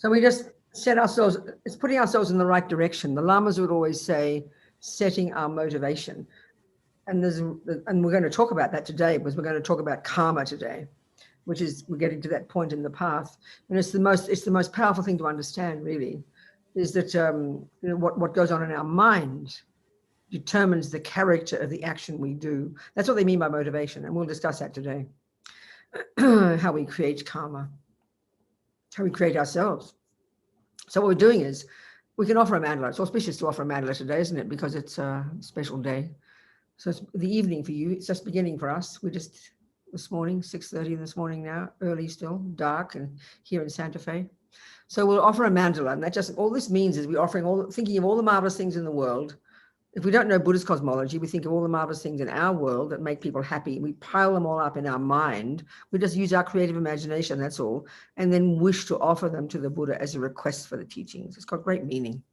So we just set ourselves, it's putting ourselves in the right direction. The lamas would always say, setting our motivation. And we're going to talk about that today, because we're going to talk about karma today, which is, we're getting to that point in the path. And it's the most powerful thing to understand, really, is that what goes on in our mind determines the character of the action we do. That's what they mean by motivation, and we'll discuss that today. How we create karma, how we create ourselves. So what we're doing is, we can offer a mandala. It's auspicious to offer a mandala today, isn't it? Because it's a special day. So it's the evening for you. It's just beginning for us. We just, this morning, 6:30 this morning now, early still, dark, and here in Santa Fe. So we'll offer a mandala, and that just, all this means is we're offering thinking of all the marvelous things in the world. If we don't know Buddhist cosmology, we think of all the marvelous things in our world that make people happy. We pile them all up in our mind. We just use our creative imagination, that's all, and then wish to offer them to the Buddha as a request for the teachings. It's got great meaning.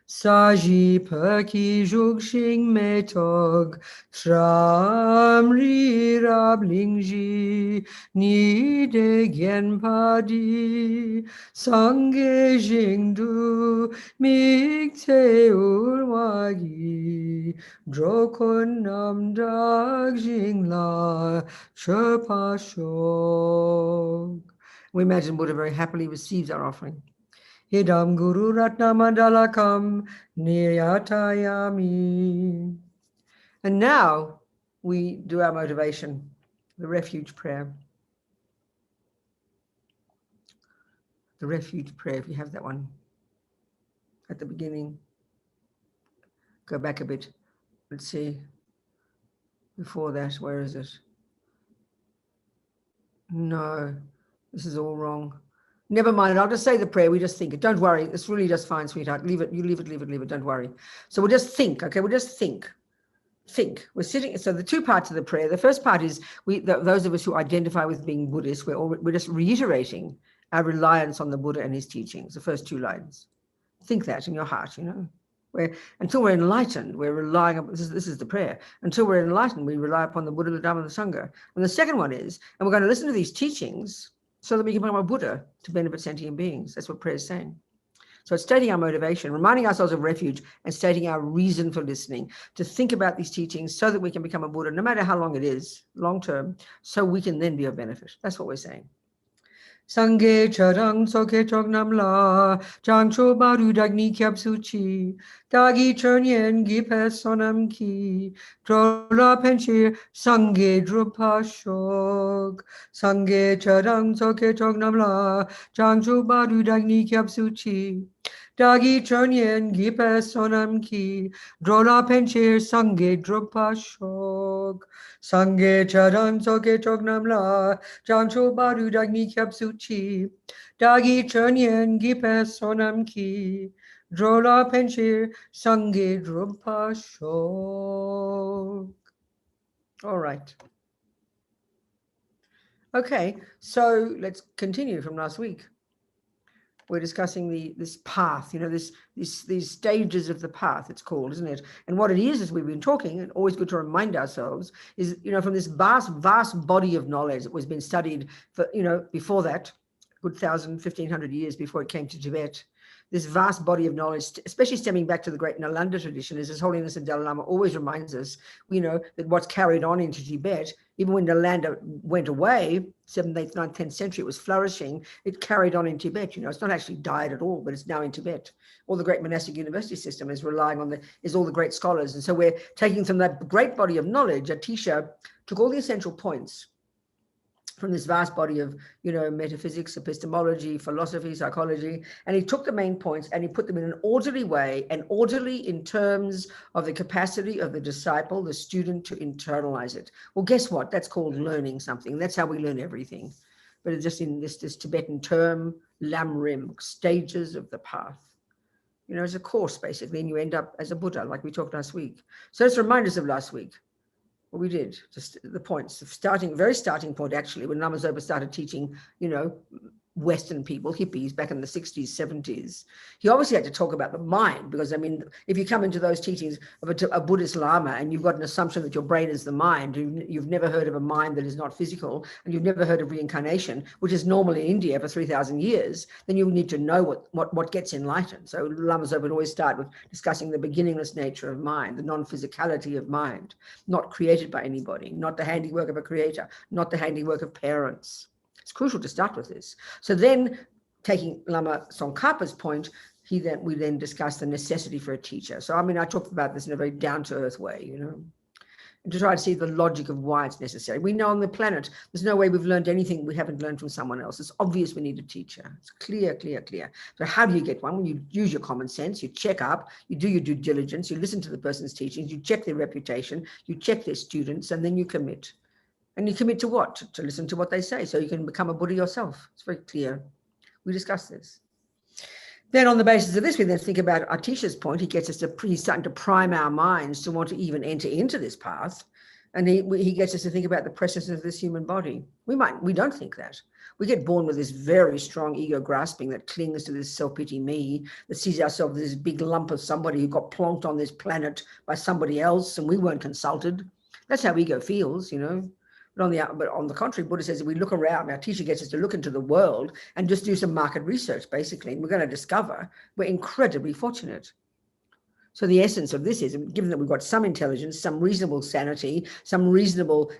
Saji perki jugshing metog tramri rablingji ni de genpadi sange jingdu mikte urwagi drokon namdag jingla chapashog. We imagine Buddha very happily receives our offering. Hidam Guru Ratna Mandalakam Niyatayami. And now we do our motivation, the refuge prayer. The refuge prayer, if you have that one at the beginning. Go back a bit. Let's see. Before that, where is it? No, this is all wrong. Never mind, I'll just say the prayer, we just think it. Don't worry, it's really just fine, sweetheart. Leave it, you leave it, don't worry. So we'll just think, okay? We'll just think. We're sitting, so the two parts of the prayer, the first part is, those of us who identify with being Buddhist, we're just reiterating our reliance on the Buddha and his teachings, the first two lines. Think that in your heart, until we're enlightened, we're relying on, this is the prayer. Until we're enlightened, we rely upon the Buddha, the Dhamma, and the Sangha. And the second one is, and we're going to listen to these teachings so that we can become a Buddha to benefit sentient beings. That's what prayer is saying. So it's stating our motivation, reminding ourselves of refuge, and stating our reason for listening, to think about these teachings so that we can become a Buddha, no matter how long it is, long term, so we can then be of benefit. That's what we're saying. Sangye charang soke chognam la, changcho baru dagni kyab suchi, dagi chernyen gipe sonam ki, drola penchir sangye drupa shog. Sangye charang soke chognam la, changcho baru dagni kyab suchi, dagi chernyen gipe sonam ki, drola penchir sangye drupa shog. Sangye charang soke chognam la, changcho baru dagni kyab suchi, dagi chernyen gipe sonam ki, drola penchir sangye drupa shog. All right. Okay, so let's continue from last week. We're discussing this path, these stages of the path, it's called, isn't it? And what it is, as we've been talking, and always good to remind ourselves, is, from this vast body of knowledge that was been studied for, before that, a good 1,500 years before it came to Tibet. This vast body of knowledge, especially stemming back to the great Nalanda tradition, as His Holiness the Dalai Lama always reminds us, that what's carried on into Tibet, even when Nalanda went away, 7th, 8th, 9th, 10th century, it was flourishing, it carried on in Tibet. It's not actually died at all, but it's now in Tibet. All the great monastic university system is relying on all the great scholars. And so we're taking from that great body of knowledge, Atisha took all the essential points from this vast body of, metaphysics, epistemology, philosophy, psychology, and he took the main points and he put them in an orderly way, and orderly in terms of the capacity of the disciple, the student, to internalize it. Well, guess what? That's called learning something. That's how we learn everything. But it's just in this Tibetan term, lamrim, stages of the path. It's a course, basically, and you end up as a Buddha, like we talked last week. So let's remind us of last week. What we did, just the points, very starting point, actually, when Lama Zopa started teaching, Western people, hippies, back in the 60s, 70s. He obviously had to talk about the mind, because, I mean, if you come into those teachings of a Buddhist Lama and you've got an assumption that your brain is the mind, you've never heard of a mind that is not physical, and you've never heard of reincarnation, which is normal in India for 3,000 years, then you need to know what gets enlightened. So Lama Zopa would always start with discussing the beginningless nature of mind, the non-physicality of mind, not created by anybody, not the handiwork of a creator, not the handiwork of parents. It's crucial to start with this. So then, taking Lama Tzong Khapa's point, we then discuss the necessity for a teacher. So, I mean, I talked about this in a very down-to-earth way, you know, and to try to see the logic of why it's necessary. We know on the planet, there's no way we've learned anything we haven't learned from someone else. It's obvious we need a teacher. It's clear, clear, clear. So how do you get one? When you use your common sense, you check up, you do your due diligence, you listen to the person's teachings, you check their reputation, you check their students, and then you commit. And you commit to what? To listen to what they say, so you can become a Buddha yourself. It's very clear. We discuss this. Then on the basis of this, we then think about Atisha's point. He gets us to, he's starting to prime our minds to want to even enter into this path. And he gets us to think about the preciousness of this human body. We don't think that. We get born with this very strong ego grasping that clings to this self-pity me, that sees ourselves as this big lump of somebody who got plonked on this planet by somebody else and we weren't consulted. That's how ego feels, you know. But on the contrary, Buddha says if we look around, our teacher gets us to look into the world and just do some market research, basically, and we're going to discover we're incredibly fortunate. So the essence of this is, given that we've got some intelligence, some reasonable sanity, some reasonable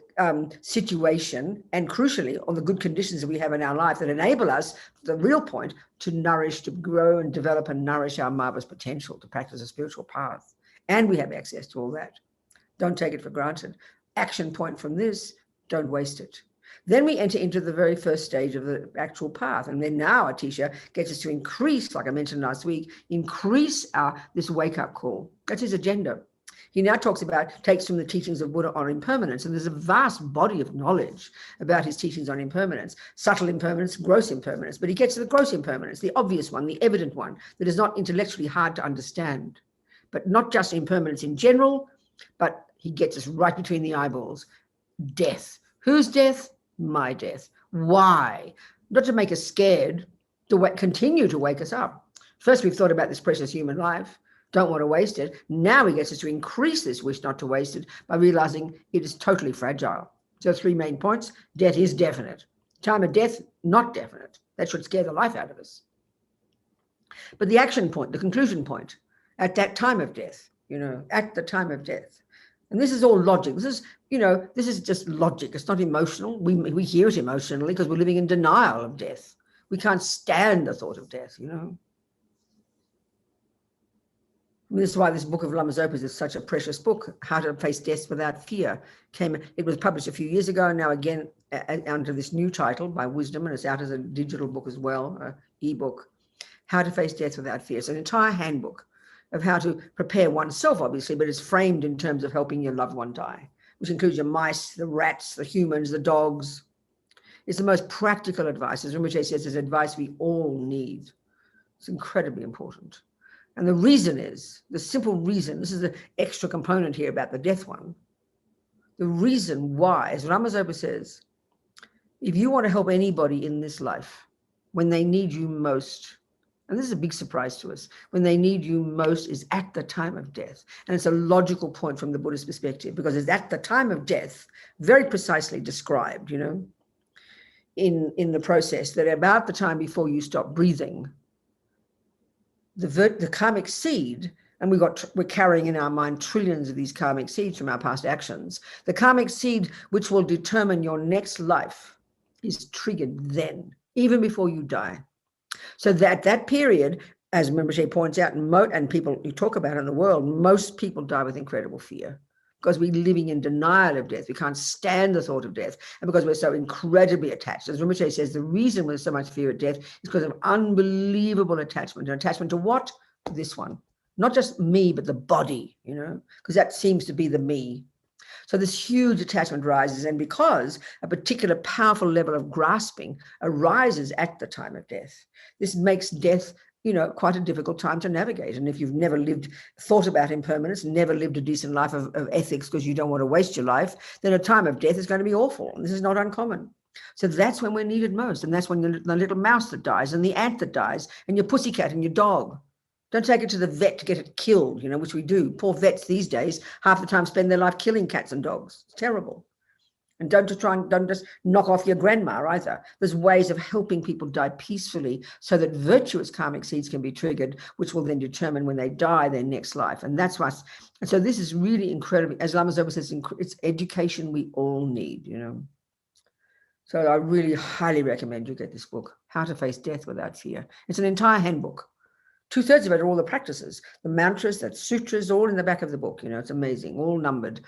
situation, and crucially, on the good conditions that we have in our life that enable us, the real point, to nourish, to grow and develop and nourish our marvelous potential to practice a spiritual path. And we have access to all that. Don't take it for granted. Action point from this, don't waste it. Then we enter into the very first stage of the actual path. And then now Atisha gets us to increase, like I mentioned last week, increase this wake-up call. That's his agenda. He now takes from the teachings of Buddha on impermanence, and there's a vast body of knowledge about his teachings on impermanence, subtle impermanence, gross impermanence, but he gets to the gross impermanence, the obvious one, the evident one, that is not intellectually hard to understand, but not just impermanence in general, but he gets us right between the eyeballs. Death. Whose death? My death. Why? Not to make us scared, to continue to wake us up. First, we've thought about this precious human life, don't want to waste it. Now he gets us to increase this wish not to waste it by realizing it is totally fragile. So 3 main points. Death is definite. Time of death, not definite. That should scare the life out of us. But the action point, the conclusion point, at that time of death, you know, at the time of death. And this is all logic. This is just logic. It's not emotional. We hear it emotionally because we're living in denial of death. We can't stand the thought of death, you know. I mean, this is why this book of Lama Zopa's is such a precious book, How to Face Death Without Fear. It was published a few years ago, and now again under this new title by Wisdom, and it's out as a digital book as well, an ebook, How to Face Death Without Fear. It's an entire handbook of how to prepare oneself, obviously, but it's framed in terms of helping your loved one die, which includes your mice, the rats, the humans, the dogs. It's the most practical advice. As Rinpoche says, it's advice we all need. It's incredibly important. And the reason is, the simple reason, this is the extra component here about the death one. The reason why, as Lama Zopa says, if you want to help anybody in this life, when they need you most, and this is a big surprise to us, when they need you most is at the time of death. And it's a logical point from the Buddhist perspective, because it's at the time of death, very precisely described, you know, in the process, that about the time before you stop breathing, the karmic seed, and we're carrying in our mind trillions of these karmic seeds from our past actions, the karmic seed which will determine your next life is triggered then, even before you die. So that period, as Rinpoche points out, and people you talk about in the world, most people die with incredible fear because we're living in denial of death. We can't stand the thought of death. And because we're so incredibly attached. As Rinpoche says, the reason there's so much fear of death is because of unbelievable attachment. An attachment to what? To this one. Not just me, but the body, you know, because that seems to be the me. So this huge attachment rises, and because a particular powerful level of grasping arises at the time of death, this makes death, you know, quite a difficult time to navigate. And if you've never thought about impermanence, never lived a decent life of ethics because you don't want to waste your life, then a time of death is going to be awful. And this is not uncommon. So that's when we're needed most. And that's when the little mouse that dies and the ant that dies and your pussycat and your dog. Don't take it to the vet to get it killed, which we do. Poor vets these days, half the time spend their life killing cats and dogs. It's terrible. And don't just knock off your grandma either. There's ways of helping people die peacefully so that virtuous karmic seeds can be triggered, which will then determine when they die their next life. And that's why. And so this is really incredible. As Lama Zopa says, it's education we all need, So I really highly recommend you get this book, How to Face Death Without Fear. It's an entire handbook. 2/3 of it are all the practices, the mantras, that sutras, all in the back of the book. It's amazing, all numbered.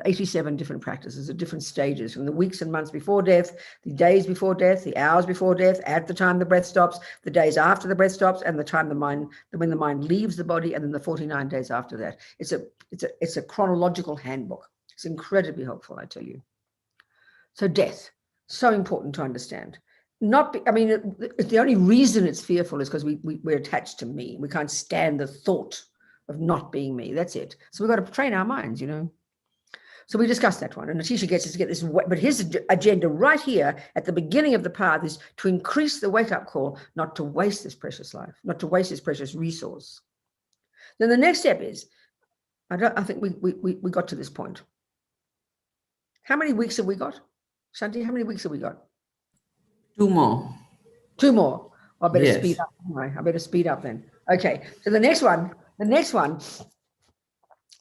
87 different practices at different stages, from the weeks and months before death, the days before death, the hours before death, at the time the breath stops, the days after the breath stops, and the time when the mind leaves the body, and then the 49 days after that. It's a chronological handbook. It's incredibly helpful, I tell you. So death, so important to understand. The only reason it's fearful is because we're attached to me. We can't stand the thought of not being me. That's it. So we've got to train our minds, So we discussed that one. And Atisha gets us to get this. But his agenda right here at the beginning of the path is to increase the wake-up call, not to waste this precious life, not to waste this precious resource. Then the next step is, I think we got to this point. How many weeks have we got? Shanti, how many weeks have we got? 2 more. 2 more. I better speed up. I better speed up then. Okay. So the next one,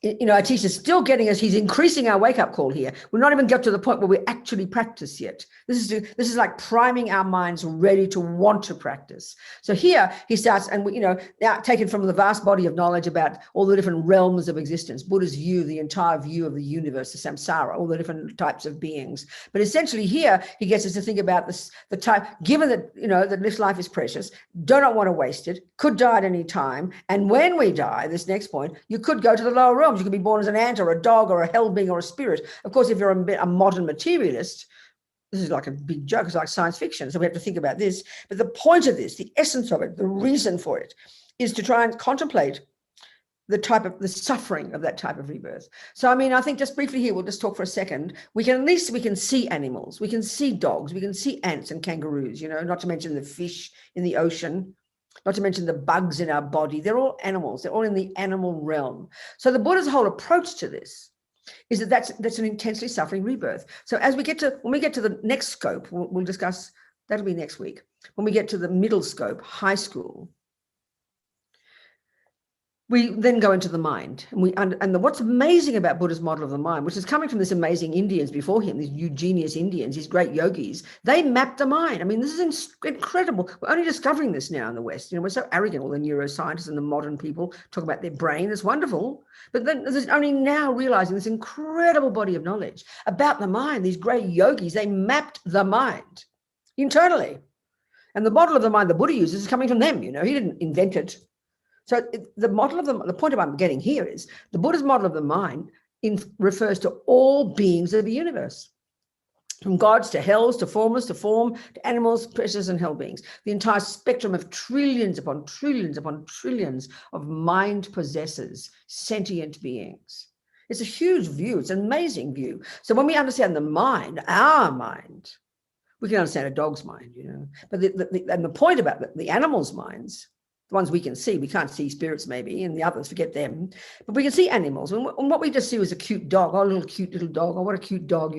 Atisha's still getting us. He's increasing our wake-up call here. We're not even got to the point where we actually practice yet. This is like priming our minds ready to want to practice. So here he starts, and now taken from the vast body of knowledge about all the different realms of existence, Buddha's view, the entire view of the universe, the samsara, all the different types of beings. But essentially here he gets us to think about the type, given that that this life is precious, do not want to waste it, could die at any time, and when we die, this next point, you could go to the lower realm. You could be born as an ant or a dog or a hell being or a spirit. Of course, if you're a modern materialist, this is like a big joke. It's like science fiction. So we have to think about this. But the point of this, the essence of it, the reason for it, is to try and contemplate the suffering of that type of rebirth. So, I think just briefly here, we'll just talk for a second. We can see animals. We can see dogs. We can see ants and kangaroos, not to mention the fish in the ocean. Not to mention the bugs in our body. They're all animals. They're all in the animal realm. So the Buddha's whole approach to this is that's an intensely suffering rebirth. So when we get to the next scope, we'll discuss, that'll be next week. When we get to the middle scope, high school, we then go into the mind. And what's amazing about Buddha's model of the mind, which is coming from these amazing Indians before him, these Eugenius Indians, these great yogis, they mapped the mind. This is incredible. We're only discovering this now in the West. We're so arrogant, all the neuroscientists and the modern people talk about their brain. It's wonderful. But then there's only now realizing this incredible body of knowledge about the mind. These great yogis, they mapped the mind internally. And the model of the mind the Buddha uses is coming from them. He didn't invent it. So the point I'm getting here is the Buddha's model of the mind refers to all beings of the universe, from gods to hells to formless to form to animals, precious and hell beings, the entire spectrum of trillions upon trillions upon trillions of mind possessors, sentient beings. It's a huge view. It's an amazing view. So when we understand the mind, our mind, we can understand a dog's mind, But the point about the animals' minds, the ones we can see, we can't see spirits maybe, and the others, forget them, but we can see animals. And what we just see is a cute dog, oh, a cute little dog, oh, what a cute dog,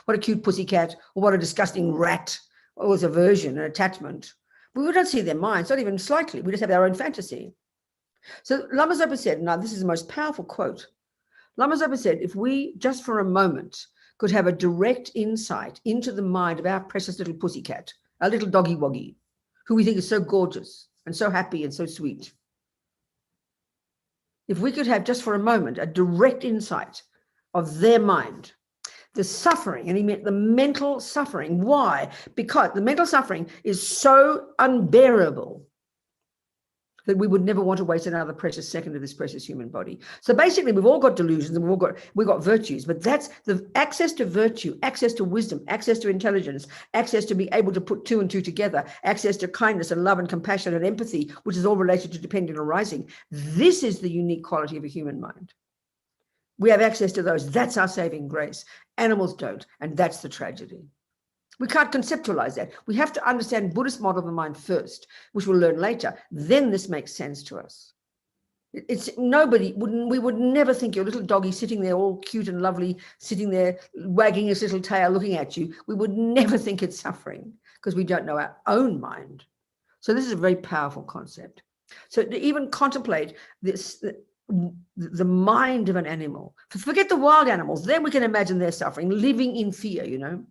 what a cute pussycat, or what a disgusting rat, or was aversion and attachment. But we don't see their minds, not even slightly. We just have our own fantasy. So Lama Zopa said, now this is the most powerful quote. Lama Zopa said, if we just for a moment could have a direct insight into the mind of our precious little pussycat, our little doggy woggy, who we think is so gorgeous and so happy and so sweet. If we could have just for a moment a direct insight of their mind, the suffering, and he meant the mental suffering. Why? Because the mental suffering is so unbearable that we would never want to waste another precious second of this precious human body. So basically, we've all got delusions and we've got virtues, but that's the access to virtue, access to wisdom, access to intelligence, access to be able to put 2 and 2 together, access to kindness and love and compassion and empathy, which is all related to dependent arising. This is the unique quality of a human mind. We have access to those. That's our saving grace. Animals don't, and that's the tragedy. We can't conceptualize that. We have to understand Buddhist model of the mind first, which we'll learn later. Then this makes sense to us. It's we would never think your little doggy sitting there all cute and lovely, sitting there wagging his little tail looking at you. We would never think it's suffering because we don't know our own mind. So this is a very powerful concept. So to even contemplate this, the mind of an animal, forget the wild animals, then we can imagine their suffering, living in fear, you know.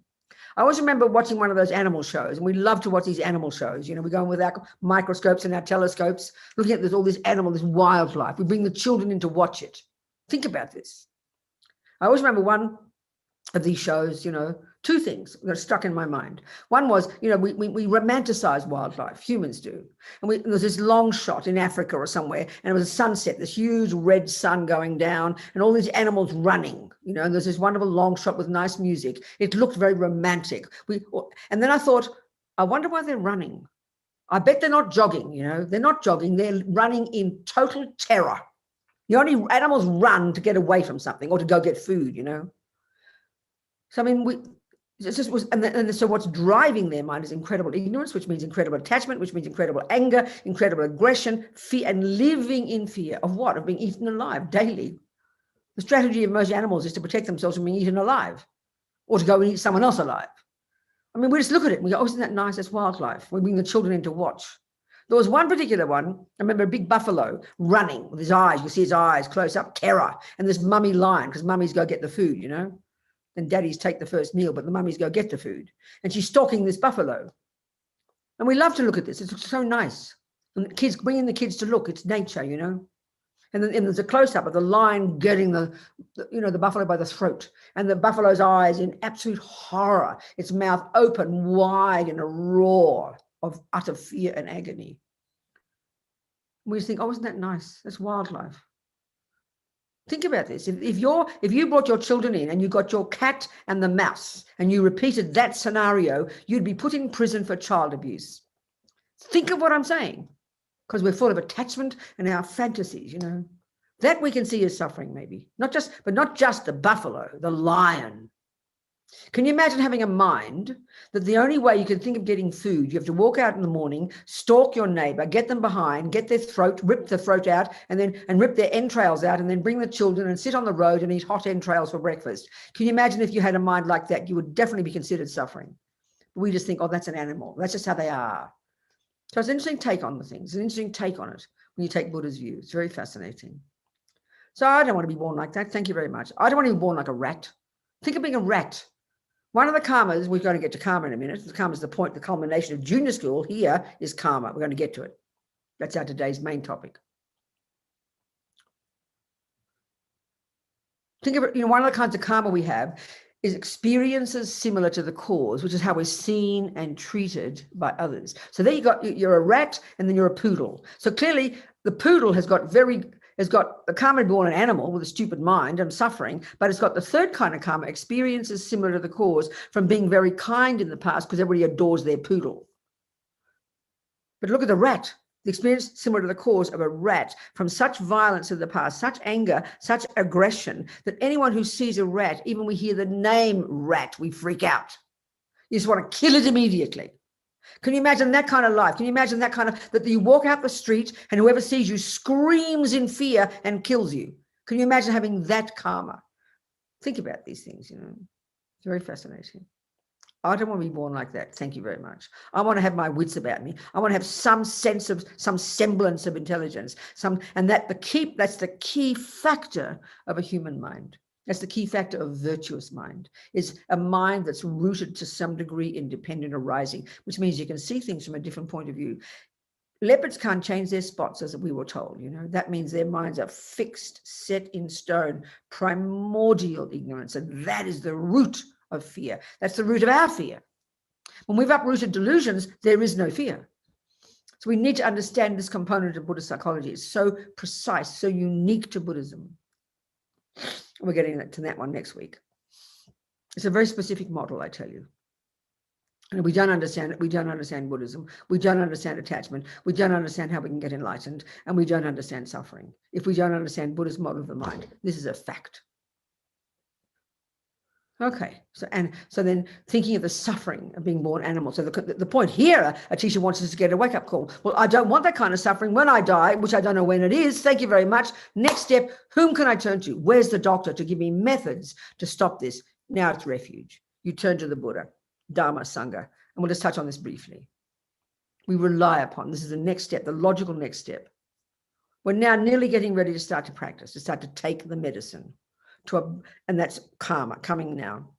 I always remember watching one of those animal shows, and we love to watch these animal shows. You know, we go in with our microscopes and our telescopes, looking at all this animal, this wildlife. We bring the children in to watch it. Think about this. I always remember one of these shows, you know, two things that are stuck in my mind. One was, you know, we romanticize wildlife, humans do. And there was this long shot in Africa or somewhere, and it was a sunset, this huge red sun going down, and all these animals running, you know, and there's this wonderful long shot with nice music. It looked very romantic. And then I thought, I wonder why they're running. I bet they're not jogging, you know, they're not jogging, they're running in total terror. The only animals run to get away from something or to go get food, you know. So, I mean, so what's driving their mind is incredible ignorance, which means incredible attachment, which means incredible anger, incredible aggression, fear, and living in fear of what? Of being eaten alive daily. The strategy of most animals is to protect themselves from being eaten alive or to go and eat someone else alive. I mean, we just look at it and we go, oh, isn't that nice? That's wildlife. We bring the children in to watch. There was one particular one, I remember a big buffalo running with his eyes. You see his eyes close up, terror. And this mummy lion, because mummies go get the food, you know. And daddies take the first meal, but the mummies go get the food. And she's stalking this buffalo. And we love to look at this. It's so nice. And the kids, bringing the kids to look, it's nature, you know. And then there's a close-up of the lion getting the buffalo by the throat. And the buffalo's eyes in absolute horror, its mouth open wide in a roar of utter fear and agony. And we just think, oh, isn't that nice? That's wildlife. Think about this. If you brought your children in and you got your cat and the mouse and you repeated that scenario, you'd be put in prison for child abuse. Think of what I'm saying, because we're full of attachment and our fantasies, you know. That we can see as suffering, maybe. Not just the buffalo, the lion. Can you imagine having a mind that the only way you can think of getting food, you have to walk out in the morning, stalk your neighbor, get them behind, get their throat, rip the throat out, and rip their entrails out, and then bring the children and sit on the road and eat hot entrails for breakfast? Can you imagine if you had a mind like that? You would definitely be considered suffering. But we just think, oh, that's an animal. That's just how they are. So it's an interesting take on the things. It's an interesting take on it when you take Buddha's view. It's very fascinating. So I don't want to be born like that. Thank you very much. I don't want to be born like a rat. Think of being a rat. One of the karmas, we're going to get to karma in a minute. The karma is the point, the culmination of junior school. Here is karma. We're going to get to it. That's our today's main topic. Think of it, you know, one of the kinds of karma we have is experiences similar to the cause, which is how we're seen and treated by others. So there you're a rat and then you're a poodle. So clearly the poodle has got the karma to be born an animal with a stupid mind and suffering, but it's got the third kind of karma, experiences similar to the cause, from being very kind in the past because everybody adores their poodle. But look at the rat, the experience similar to the cause of a rat, from such violence in the past, such anger, such aggression, that anyone who sees a rat, even we hear the name rat, we freak out. You just want to kill it immediately. Can you imagine that kind of life? Can you imagine that kind of, that you walk out the street and whoever sees you screams in fear and kills you? Can you imagine having that karma? Think about these things, you know. It's very fascinating. I don't want to be born like that. Thank you very much. I want to have my wits about me. I want to have some sense of, some semblance of intelligence. That's the key factor of a human mind. That's the key factor of virtuous mind, is a mind that's rooted to some degree in dependent arising, which means you can see things from a different point of view. Leopards can't change their spots, as we were told, you know. That means their minds are fixed, set in stone, primordial ignorance, and that is the root of fear. That's the root of our fear. When we've uprooted delusions, there is no fear. So we need to understand this component of Buddhist psychology. It's so precise, so unique to Buddhism. We're getting to that one next week. It's a very specific model, I tell you. And if we don't understand it, we don't understand Buddhism. We don't understand attachment. We don't understand how we can get enlightened. And we don't understand suffering. If we don't understand Buddhist model of the mind, this is a fact. Okay, so then thinking of the suffering of being born animal. So the point here, a teacher wants us to get a wake-up call. Well, I don't want that kind of suffering when I die, which I don't know when it is. Thank you very much. Next step, whom can I turn to? Where's the doctor to give me methods to stop this? Now it's refuge. You turn to the Buddha, Dharma, Sangha, and we'll just touch on this briefly. We rely upon, this is the next step, the logical next step. We're now nearly getting ready to start to practice, to start to take the medicine. And that's karma coming now.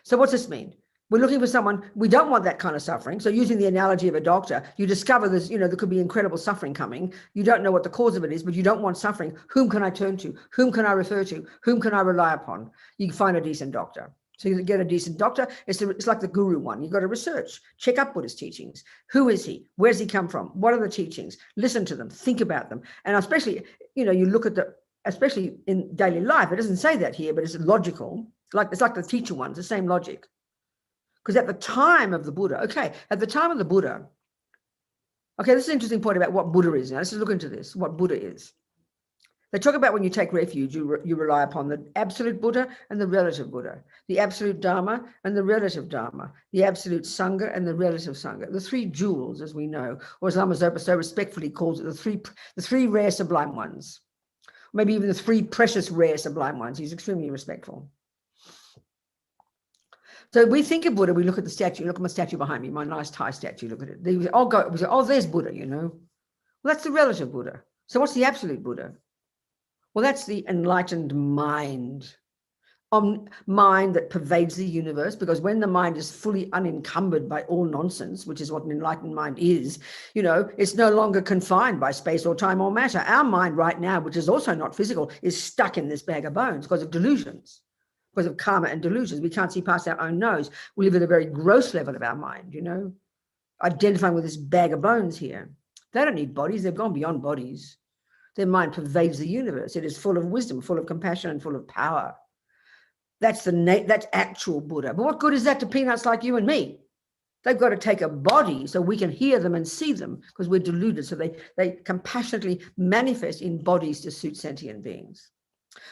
So what's this mean? We're looking for someone, we don't want that kind of suffering. So using the analogy of a doctor, you discover there's, there could be incredible suffering coming. You don't know what the cause of it is, but you don't want suffering. Whom can I turn to? Whom can I refer to? Whom can I rely upon? You can find a decent doctor. So you get a decent doctor. It's like the guru one. You've got to research, check up Buddhist teachings. Who is he? Where's he come from? What are the teachings? Listen to them, think about them. And especially, you look at especially in daily life, it doesn't say that here, but it's logical. It's like the teacher ones, the same logic. Because at the time of the Buddha, this is an interesting point about what Buddha is. Now, let's just look into this, what Buddha is. They talk about when you take refuge, you rely upon the absolute Buddha and the relative Buddha, the absolute Dharma and the relative Dharma, the absolute Sangha and the relative Sangha, the three jewels, as we know, or as Lama Zopa so respectfully calls it, the three rare sublime ones. Maybe even the three precious rare sublime ones. He's extremely respectful. So we think of Buddha, we look at the statue, look at my statue behind me, my nice Thai statue, look at it. We say, oh, there's Buddha, Well, that's the relative Buddha. So what's the absolute Buddha? Well, that's the enlightened mind. Mind that pervades the universe, because when the mind is fully unencumbered by all nonsense, which is what an enlightened mind is, it's no longer confined by space or time or matter. Our mind right now, which is also not physical, is stuck in this bag of bones because of delusions, because of karma and delusions. We can't see past our own nose. We live at a very gross level of our mind, identifying with this bag of bones here. They don't need bodies. They've gone beyond bodies. Their mind pervades the universe. It is full of wisdom, full of compassion, and full of power. That's actual Buddha. But what good is that to peanuts like you and me? They've got to take a body so we can hear them and see them, because we're deluded. So they compassionately manifest in bodies to suit sentient beings.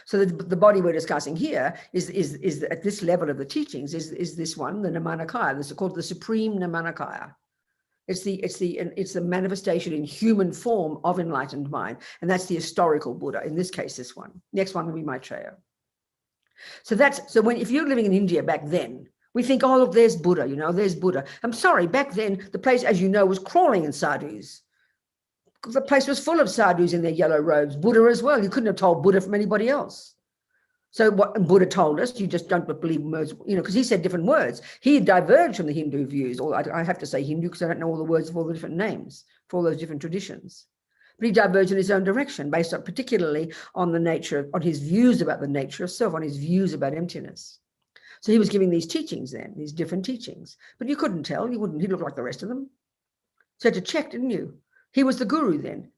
So the body we're discussing here is at this level of the teachings is this one, the Nirmanakaya. This is called the Supreme Nirmanakaya. It's the manifestation in human form of enlightened mind, and that's the historical Buddha. In this case, this one. Next one will be Maitreya. So if you're living in India back then, we think, oh, look, there's Buddha, there's Buddha. I'm sorry, back then, the place, as you know, was crawling in sadhus. The place was full of sadhus in their yellow robes, Buddha as well. You couldn't have told Buddha from anybody else. So what Buddha told us, you just don't believe words, because he said different words. He diverged from the Hindu views, or I have to say Hindu because I don't know all the words of all the different names for all those different traditions. But he diverged in his own direction, based on particularly on on his views about the nature of self, on his views about emptiness. So he was giving these teachings then, these different teachings. But you couldn't tell, he looked like the rest of them. So you had to check, didn't you? He was the guru then.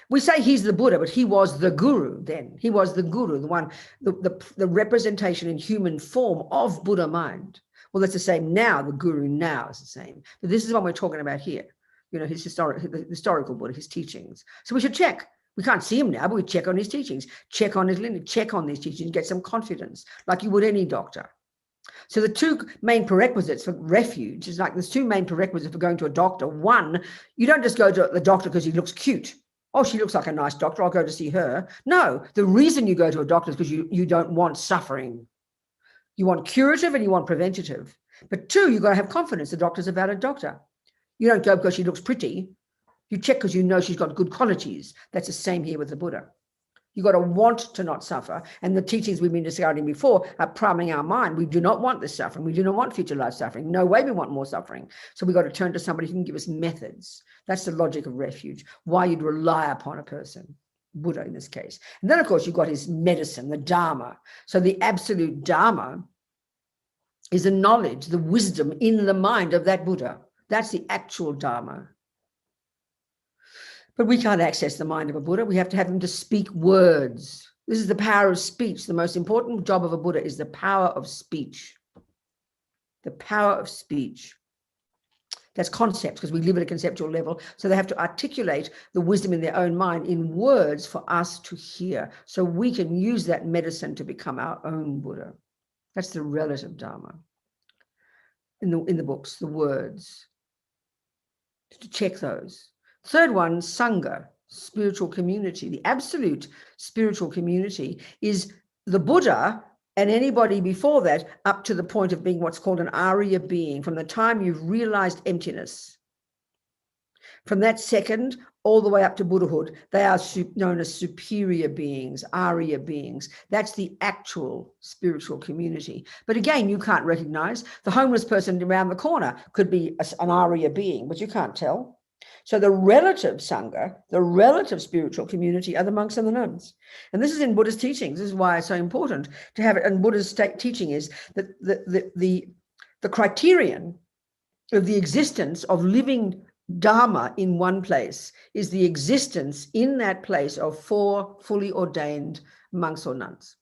We say he's the Buddha, but he was the guru then. He was the guru, the one, the representation in human form of Buddha mind. Well, that's the same now. The guru now is the same. But this is what we're talking about here. His historical Buddha, his teachings. So we should check. We can't see him now, but we check on his teachings, check on his lineage, check on these teachings, get some confidence, like you would any doctor. So the two main prerequisites for refuge is there's two main prerequisites for going to a doctor. One, you don't just go to the doctor because he looks cute. Oh, she looks like a nice doctor, I'll go to see her. No, the reason you go to a doctor is because you don't want suffering. You want curative and you want preventative. But two, you've got to have confidence the doctor's a valid doctor. You don't go because she looks pretty. You check because you know she's got good qualities. That's the same here with the Buddha. You've got to want to not suffer. And the teachings we've been discussing before are priming our mind. We do not want this suffering. We do not want future life suffering. No way we want more suffering. So we've got to turn to somebody who can give us methods. That's the logic of refuge, why you'd rely upon a person, Buddha in this case. And then, of course, you've got his medicine, the Dharma. So the absolute Dharma is the knowledge, the wisdom in the mind of that Buddha. That's the actual Dharma. But we can't access the mind of a Buddha. We have to have him to speak words. This is the power of speech. The most important job of a Buddha is the power of speech. The power of speech. That's concepts, because we live at a conceptual level. So they have to articulate the wisdom in their own mind in words for us to hear. So we can use that medicine to become our own Buddha. That's the relative Dharma. In the books, the words, to check those. Third one, Sangha, spiritual community. The absolute spiritual community is the Buddha and anybody before that up to the point of being what's called an Arya being, from the time you've realized emptiness. From that second all the way up to Buddhahood, they are known as superior beings, Arya beings. That's the actual spiritual community. But again, you can't recognize. The homeless person around the corner could be an Arya being, but you can't tell. So the relative Sangha, the relative spiritual community, are the monks and the nuns. And this is in Buddhist teachings. This is why it's so important to have it. And Buddha's teaching is that the criterion of the existence of living Dharma in one place is the existence in that place of 4 fully ordained monks or nuns.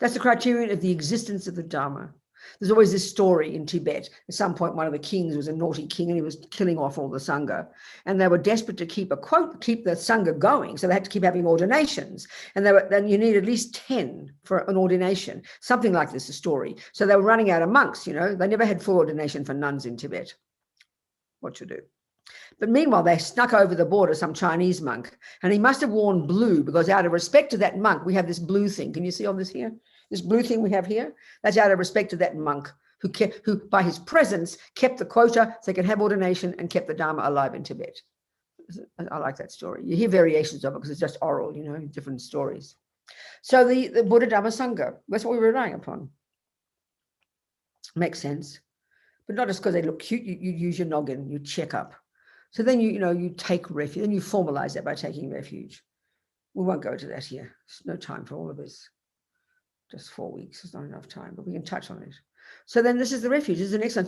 That's the criterion of the existence of the Dharma. There's always this story in Tibet. At some point, one of the kings was a naughty king and he was killing off all the Sangha. And they were desperate to keep the Sangha going. So they had to keep having ordinations. And then you need at least 10 for an ordination. Something like this, a story. So they were running out of monks, They never had full ordination for nuns in Tibet. What to do? But meanwhile, they snuck over the border some Chinese monk, and he must have worn blue because out of respect to that monk, we have this blue thing. Can you see on this here? This blue thing we have here? That's out of respect to that monk who by his presence, kept the quota so they could have ordination and kept the Dharma alive in Tibet. I like that story. You hear variations of it because it's just oral, different stories. So the Buddha Dhamma Sangha, that's what we're relying upon. Makes sense. But not just because they look cute, you use your noggin, you check up. So then you take refuge, and you formalize that by taking refuge. We won't go to that here. There's no time for all of this. Just 4 weeks is not enough time, but we can touch on it. So then this is the refuge. This is the next one.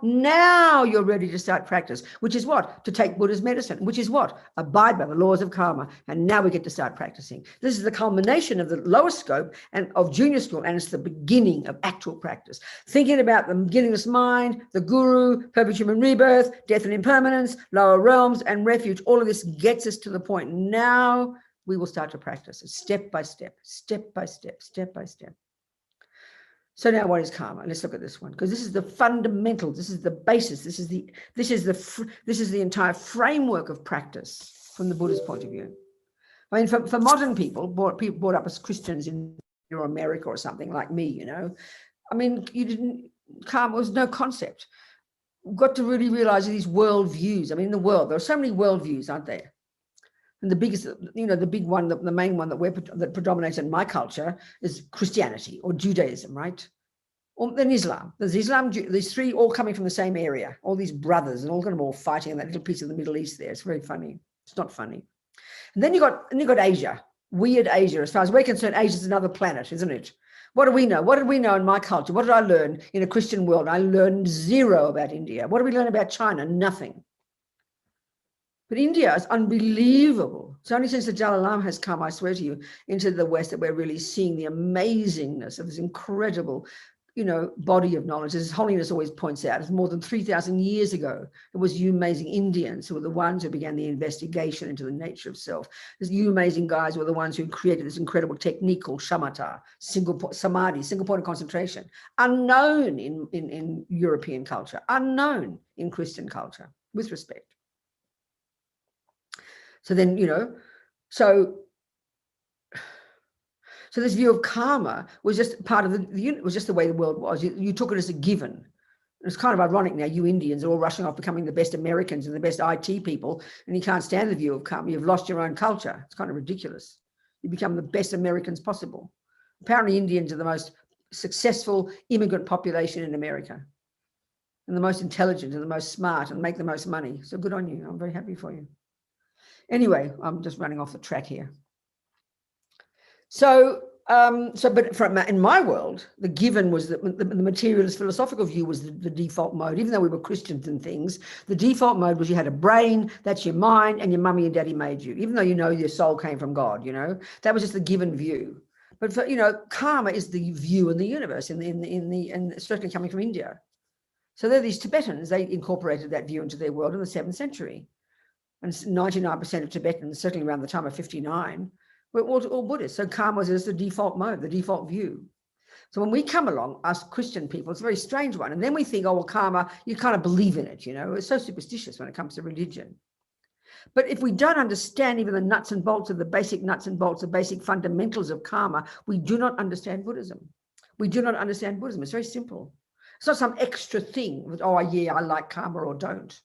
Now you're ready to start practice, which is what? To take Buddha's medicine, which is what? Abide by the laws of karma. And now we get to start practicing. This is the culmination of the lower scope and of junior school, and it's the beginning of actual practice. Thinking about the beginningless mind, the guru, perfect human rebirth, death and impermanence, lower realms, and refuge. All of this gets us to the point. Now we will start to practice it step by step, step by step, step by step. So now what is karma? Let's look at this one, because this is the fundamental, this is the basis, this is the entire framework of practice from the Buddhist point of view. I mean, for modern people brought up as Christians in America or something like me, I mean, karma was no concept. We've got to really realize these worldviews. I mean, in the world, there are so many worldviews, aren't there? And the biggest, the big one, the main one that predominates in my culture is Christianity or Judaism, right? Or then Islam. There's Islam, these three all coming from the same area, all these brothers and all kind of all fighting in that little piece of the Middle East there. It's very funny. It's not funny. And then you got Asia, weird Asia. As far as we're concerned, Asia is another planet, isn't it? What do we know? What did we know in my culture? What did I learn in a Christian world? I learned zero about India. What did we learn about China? Nothing. But India is unbelievable. It's only since the Dalai Lama has come, I swear to you, into the West that we're really seeing the amazingness of this incredible, body of knowledge. As His Holiness always points out, it's more than 3,000 years ago. It was you amazing Indians who were the ones who began the investigation into the nature of self. There's you amazing guys who were the ones who created this incredible technique called shamatha, samadhi, single point of concentration, unknown in European culture, unknown in Christian culture, with respect. So then, so this view of karma was just part of it was just the way the world was. You took it as a given. It's kind of ironic now, you Indians are all rushing off becoming the best Americans and the best IT people, and you can't stand the view of karma. You've lost your own culture. It's kind of ridiculous. You become the best Americans possible. Apparently Indians are the most successful immigrant population in America, and the most intelligent and the most smart and make the most money. So good on you. I'm very happy for you. Anyway, I'm just running off the track here. So, but in my world, the given was that the materialist philosophical view was the default mode. Even though we were Christians and things, the default mode was you had a brain, that's your mind, and your mummy and daddy made you. Even though your soul came from God, that was just the given view. But for karma is the view in the universe, and certainly coming from India. So there are these Tibetans. They incorporated that view into their world in the 7th century. And 99% of Tibetans, certainly around the time of 59, were all Buddhists. So karma was the default mode, the default view. So when we come along, us Christian people, it's a very strange one. And then we think, oh, well, karma, you kind of believe in it, you know. It's so superstitious when it comes to religion. But if we don't understand even the nuts and bolts of the basic nuts and bolts, the basic fundamentals of karma, we do not understand Buddhism. We do not understand Buddhism. It's very simple. It's not some extra thing with, oh, yeah, I like karma or don't.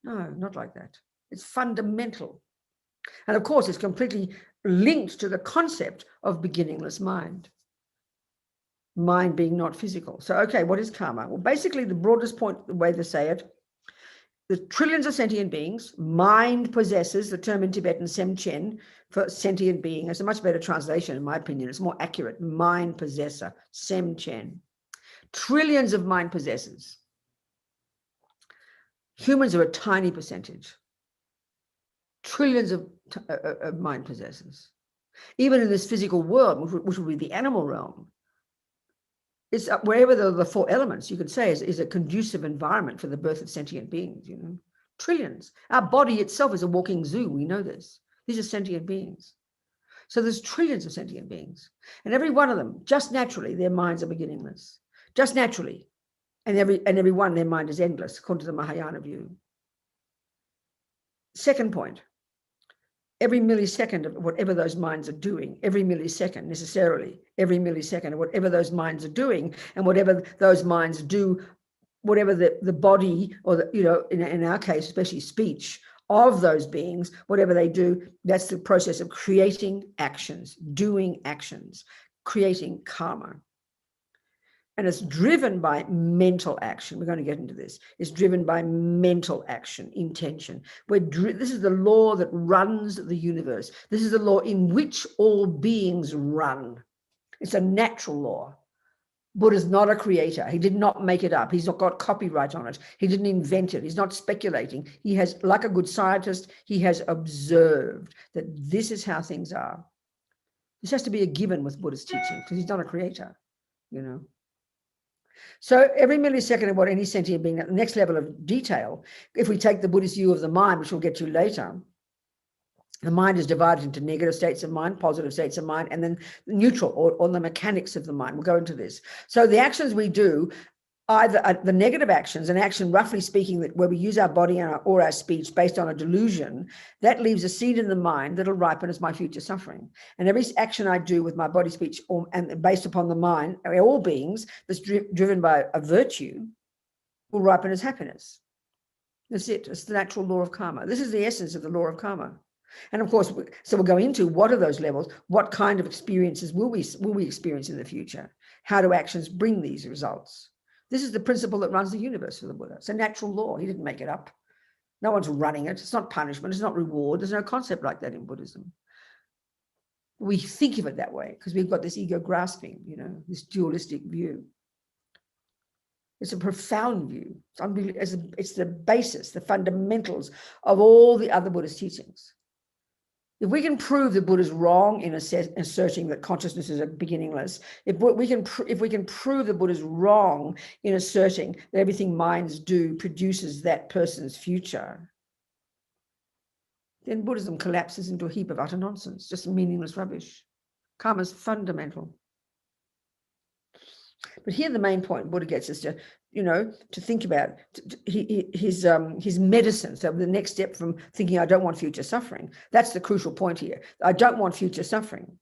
No, not like that. It's fundamental. And of course, it's completely linked to the concept of beginningless mind. Mind being not physical. So, okay, what is karma? Well, basically, the broadest point, the way to say it, the trillions of sentient beings, mind possesses, the term in Tibetan, sem chen, for sentient being. It's a much better translation, in my opinion. It's more accurate. Mind possessor, sem chen. Trillions of mind possessors. Humans are a tiny percentage. Trillions of mind possessors. Even in this physical world, which would be the animal realm, it's wherever the four elements, you could say, is a conducive environment for the birth of sentient beings, you know. Trillions. Our body itself is a walking zoo. We know this. These are sentient beings. So there's trillions of sentient beings. And every one of them, just naturally, their minds are beginningless. Just naturally. And every one, their mind is endless, according to the Mahayana view. Second point. Every millisecond of whatever those minds are doing, every millisecond necessarily, every millisecond of whatever those minds are doing, and whatever those minds do, whatever the body or the, you know, in our case, especially speech of those beings, whatever they do, that's the process of creating actions, doing actions, creating karma. And it's driven by mental action. We're going to get into this. It's driven by mental action, intention. This is the law that runs the universe. This is the law in which all beings run. It's a natural law. Buddha's not a creator. He did not make it up. He's not got copyright on it. He didn't invent it. He's not speculating. He has, like a good scientist, he has observed that this is how things are. This has to be a given with Buddha's teaching because he's not a creator, you know. So every millisecond of what any sentient being, at the next level of detail, if we take the Buddhist view of the mind, which we'll get to later, the mind is divided into negative states of mind, positive states of mind, and then neutral or the mechanics of the mind. We'll go into this. So the actions we do, either the negative actions, an action, roughly speaking, that where we use our body or our speech based on a delusion, that leaves a seed in the mind that'll ripen as my future suffering. And every action I do with my body, speech, and based upon the mind, all beings, that's driven by a virtue, will ripen as happiness. That's it. It's the natural law of karma. This is the essence of the law of karma. And of course, so we'll go into what are those levels, what kind of experiences will we experience in the future? How do actions bring these results? This is the principle that runs the universe for the Buddha. It's a natural law. He didn't make it up. No one's running it. It's not punishment. It's not reward. There's no concept like that in Buddhism. We think of it that way because we've got this ego grasping, you know, this dualistic view. It's a profound view. It's the basis, the fundamentals of all the other Buddhist teachings. If we can prove that Buddha's wrong in asserting that consciousness is beginningless, if we can prove that Buddha's wrong in asserting that everything minds do produces that person's future, then Buddhism collapses into a heap of utter nonsense, just meaningless rubbish. Karma is fundamental. But here the main point Buddha gets us to, you know, to think about his medicine. So the next step from thinking I don't want future suffering, that's the crucial point here. I don't want future suffering.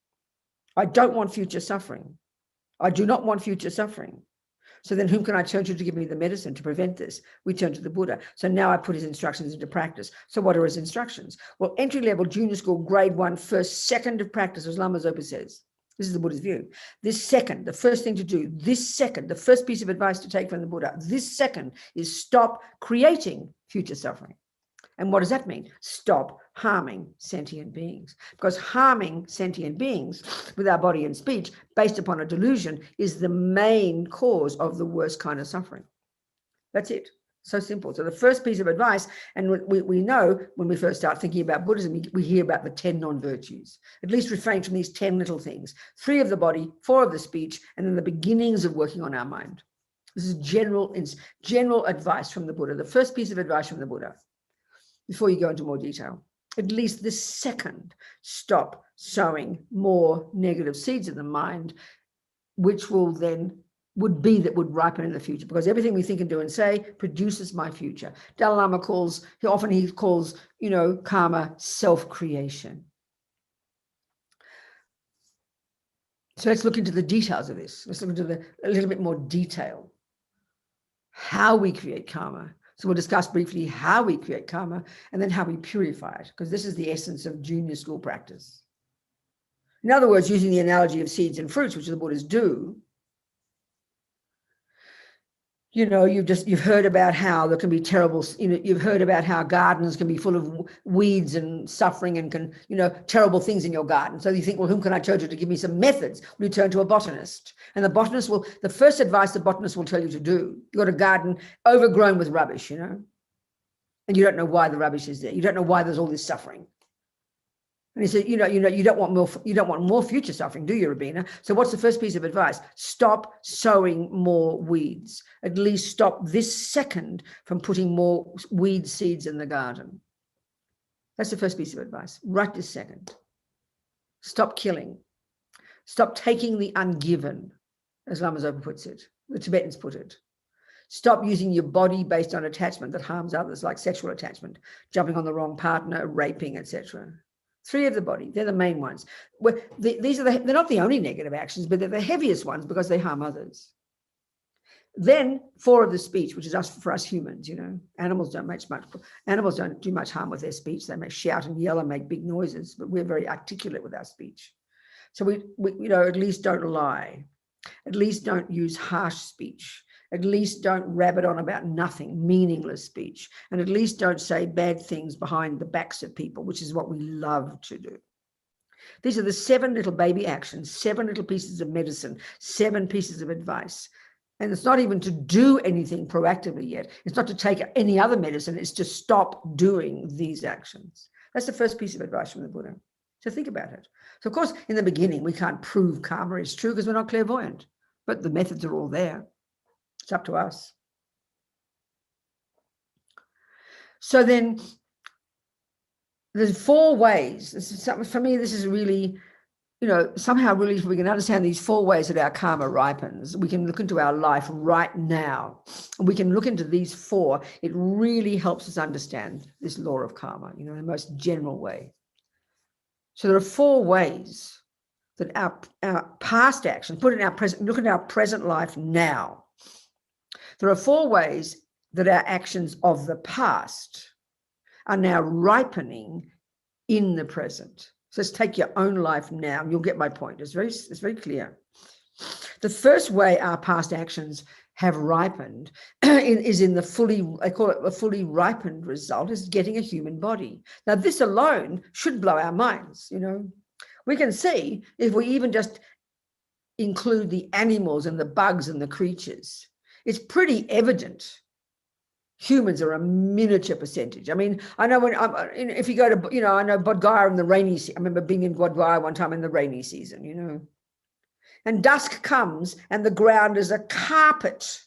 I don't want future suffering. I do not want future suffering. So then whom can I turn to give me the medicine to prevent this? We turn to the Buddha. So now I put his instructions into practice. So what are his instructions? Well, entry level, junior school, grade 1, first, second of practice, as Lama Zopa says. This is the Buddha's view. This second, the first thing to do, this second, the first piece of advice to take from the Buddha, this second is stop creating future suffering. And what does that mean? Stop harming sentient beings. Because harming sentient beings with our body and speech based upon a delusion is the main cause of the worst kind of suffering. That's it. So simple. So the first piece of advice, and we know when we first start thinking about Buddhism, we hear about the 10 non-virtues. At least refrain from these 10 little things. 3 of the body, 4 of the speech, and then the beginnings of working on our mind. This is general advice from the Buddha. The first piece of advice from the Buddha, before you go into more detail. At least this second, stop sowing more negative seeds in the mind which would ripen in the future, because everything we think and do and say produces my future. Dalai Lama calls karma self-creation. So let's look into the details of this. Let's look into a little bit more detail. How we create karma. So we'll discuss briefly how we create karma and then how we purify it, because this is the essence of junior school practice. In other words, using the analogy of seeds and fruits, which the Buddhists do, you've heard about how there can be terrible, you've heard about how gardens can be full of weeds and suffering and terrible things in your garden. So you think, well, whom can I turn to give me some methods? Well, you turn to a botanist. And the first advice the botanist will tell you to do, you've got a garden overgrown with rubbish, and you don't know why the rubbish is there. You don't know why there's all this suffering. And he said, you don't want more future suffering, do you, Robina? So what's the first piece of advice? Stop sowing more weeds. At least stop this second from putting more weed seeds in the garden. That's the first piece of advice. Right this second. Stop killing. Stop taking the ungiven, as Lama Tzong Khapa puts it. The Tibetans put it. Stop using your body based on attachment that harms others, like sexual attachment, jumping on the wrong partner, raping, etc. 3 of the body, they're the main ones. They're not the only negative actions, but they're the heaviest ones because they harm others. Then 4 of the speech, which is for us humans, animals don't do much harm with their speech. They may shout and yell and make big noises, but we're very articulate with our speech. So we at least don't lie. At least don't use harsh speech. At least don't rabbit on about nothing, meaningless speech. And at least don't say bad things behind the backs of people, which is what we love to do. These are the 7 little baby actions, 7 little pieces of medicine, 7 pieces of advice. And it's not even to do anything proactively yet. It's not to take any other medicine. It's to stop doing these actions. That's the first piece of advice from the Buddha. So think about it. So of course, in the beginning, we can't prove karma is true because we're not clairvoyant, but the methods are all there. It's up to us. So then there's 4 ways. This is something, for me, this is really, somehow really, if we can understand these 4 ways that our karma ripens, we can look into our life right now. And we can look into these 4. It really helps us understand this law of karma, in the most general way. So there are 4 ways that our past actions, look at our present life now. There are 4 ways that our actions of the past are now ripening in the present. So let's take your own life now, and you'll get my point. It's very clear. The first way our past actions have ripened is in I call it a fully ripened result, is getting a human body. Now, this alone should blow our minds, We can see, if we even just include the animals and the bugs and the creatures, it's pretty evident humans are a miniature percentage. I mean, I know if you go to, I know Bodh Gaya in the rainy season. I remember being in Bodh Gaya one time in the rainy season, And dusk comes and the ground is a carpet.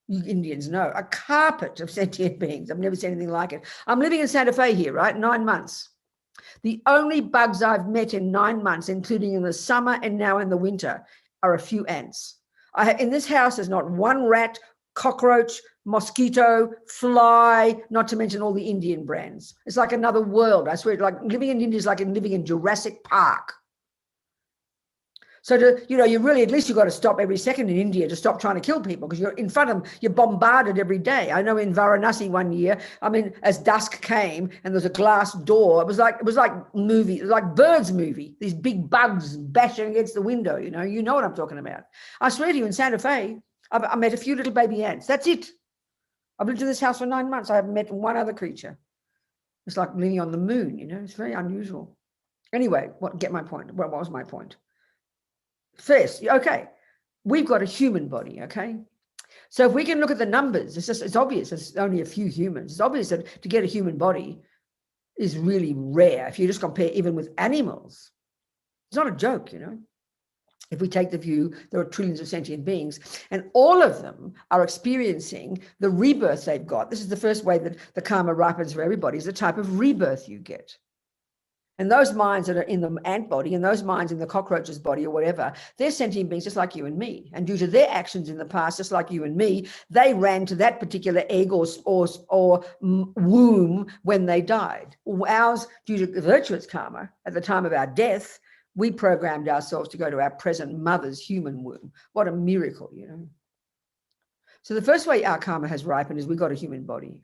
You Indians know, a carpet of sentient beings. I've never seen anything like it. I'm living in Santa Fe here, right? 9 months. The only bugs I've met in 9 months, including in the summer and now in the winter, are a few ants. In this house, there's not one rat, cockroach, mosquito, fly, not to mention all the Indian brands. It's like another world. I swear, like living in India is like living in Jurassic Park. So you really, at least you've got to stop every second in India to stop trying to kill people, because you're in front of them, you're bombarded every day. I know in Varanasi one year, as dusk came and there was a glass door, it was like movie, like Bird's movie, these big bugs bashing against the window, you know what I'm talking about. I swear to you, in Santa Fe, I met a few little baby ants. That's it. I've lived in this house for 9 months. I haven't met one other creature. It's like living on the moon, it's very unusual. Anyway, get my point. What was my point? First, okay, we've got a human body, okay? So if we can look at the numbers, it's obvious there's only a few humans. It's obvious that to get a human body is really rare. If you just compare even with animals, it's not a joke, If we take the view, there are trillions of sentient beings, and all of them are experiencing the rebirth they've got. This is the first way that the karma ripens for everybody, is the type of rebirth you get. And those minds that are in the ant body and those minds in the cockroach's body or whatever, they're sentient beings just like you and me. And due to their actions in the past, just like you and me, they ran to that particular egg or womb when they died. Ours, due to the virtuous karma, at the time of our death, we programmed ourselves to go to our present mother's human womb. What a miracle, you know. So the first way our karma has ripened is we got a human body.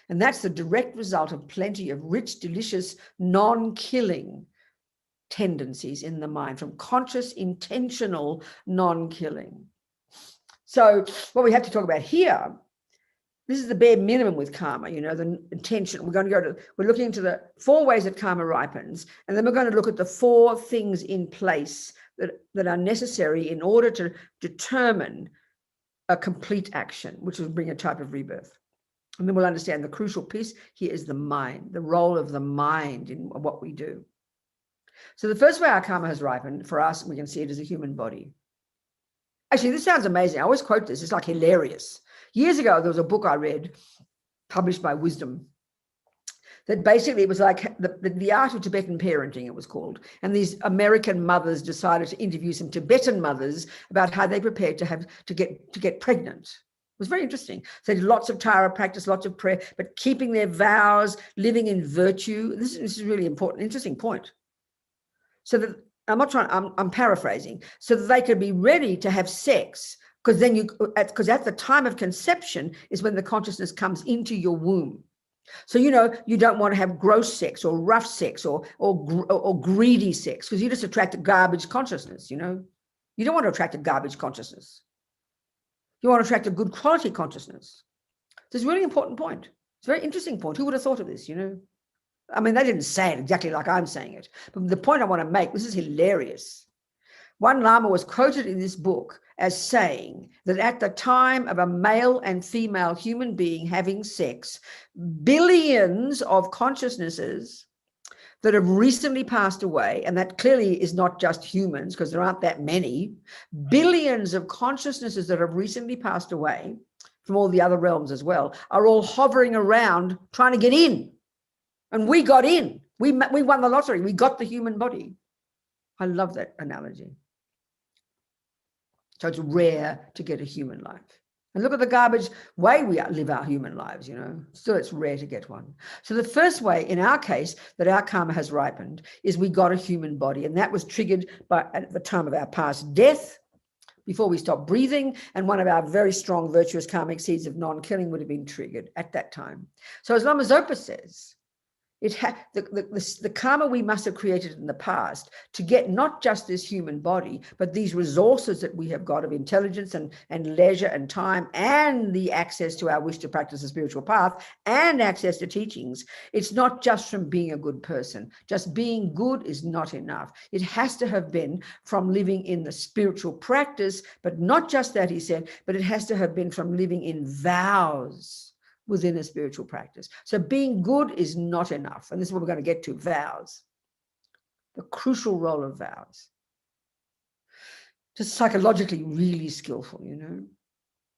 And that's the direct result of plenty of rich, delicious, non-killing tendencies in the mind, from conscious, intentional non-killing. So what we have to talk about here, this is the bare minimum with karma, you know, the intention. We're looking into the 4 ways that karma ripens, and then we're going to look at the 4 things in place that are necessary in order to determine a complete action, which will bring a type of rebirth. And then we'll understand the crucial piece here is the mind, the role of the mind in what we do. So the first way our karma has ripened for us, we can see it as a human body. Actually, this sounds amazing. I always quote this. It's like hilarious. Years ago, there was a book I read published by Wisdom that basically it was like the art of Tibetan parenting, it was called. And these American mothers decided to interview some Tibetan mothers about how they prepared to get pregnant. It was very interesting. So they did lots of Tara practice, lots of prayer, but keeping their vows, living in virtue. This is really important, interesting point. So that I'm paraphrasing, so that they could be ready to have sex, because at the time of conception is when the consciousness comes into your womb. So, you know, you don't want to have gross sex or rough sex or greedy sex, because you just attract a garbage consciousness, you know. You don't want to attract a garbage consciousness. You want to attract a good quality consciousness. This is a really important point. It's a very interesting point. Who would have thought of this, you know? I mean, they didn't say it exactly like I'm saying it. But the point I want to make, this is hilarious. One Lama was quoted in this book as saying that at the time of a male and female human being having sex, billions of consciousnesses that have recently passed away, and that clearly is not just humans because there aren't that many, billions of consciousnesses that have recently passed away from all the other realms as well, are all hovering around trying to get in. And we got in. We won the lottery. We got the human body. I love that analogy. So it's rare to get a human life. And look at the garbage way we live our human lives, you know. Still, it's rare to get one. So the first way, in our case, that our karma has ripened is we got a human body. And that was triggered at the time of our past death, before we stopped breathing. And one of our very strong virtuous karmic seeds of non-killing would have been triggered at that time. So as Lama Zopa says, the karma we must have created in the past to get not just this human body, but these resources that we have got of intelligence and leisure and time, and the access to our wish to practice a spiritual path and access to teachings. It's not just from being a good person. Just being good is not enough. It has to have been from living in the spiritual practice, but not just that, he said, but it has to have been from living in vows within a spiritual practice. So being good is not enough. And this is what we're going to get to, vows. The crucial role of vows. Just psychologically really skillful, you know.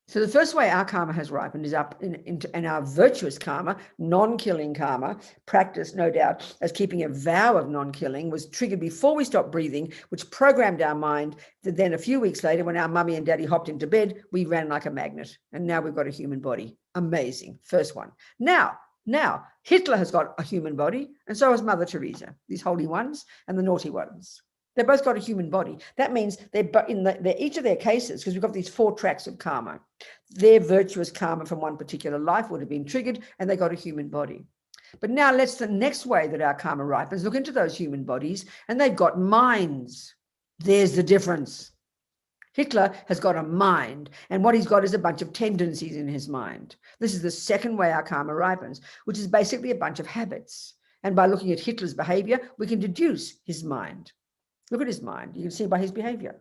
So the first way our karma has ripened is up in our virtuous karma, non-killing karma, practice, no doubt, as keeping a vow of non-killing, was triggered before we stopped breathing, which programmed our mind that then a few weeks later, when our mummy and daddy hopped into bed, we ran like a magnet. And now we've got a human body. Amazing. First one. Now, Hitler has got a human body, and so has Mother Teresa, these holy ones and the naughty ones. They both got a human body. That means they're in each of their cases, because we've got these 4 tracks of karma. Their virtuous karma from one particular life would have been triggered, and they got a human body. But now let's the next way that our karma ripens, look into those human bodies, and they've got minds. There's the difference. Hitler has got a mind, and what he's got is a bunch of tendencies in his mind. This is the second way our karma ripens, which is basically a bunch of habits. And by looking at Hitler's behavior, we can deduce his mind. Look at his mind. You can see by his behavior.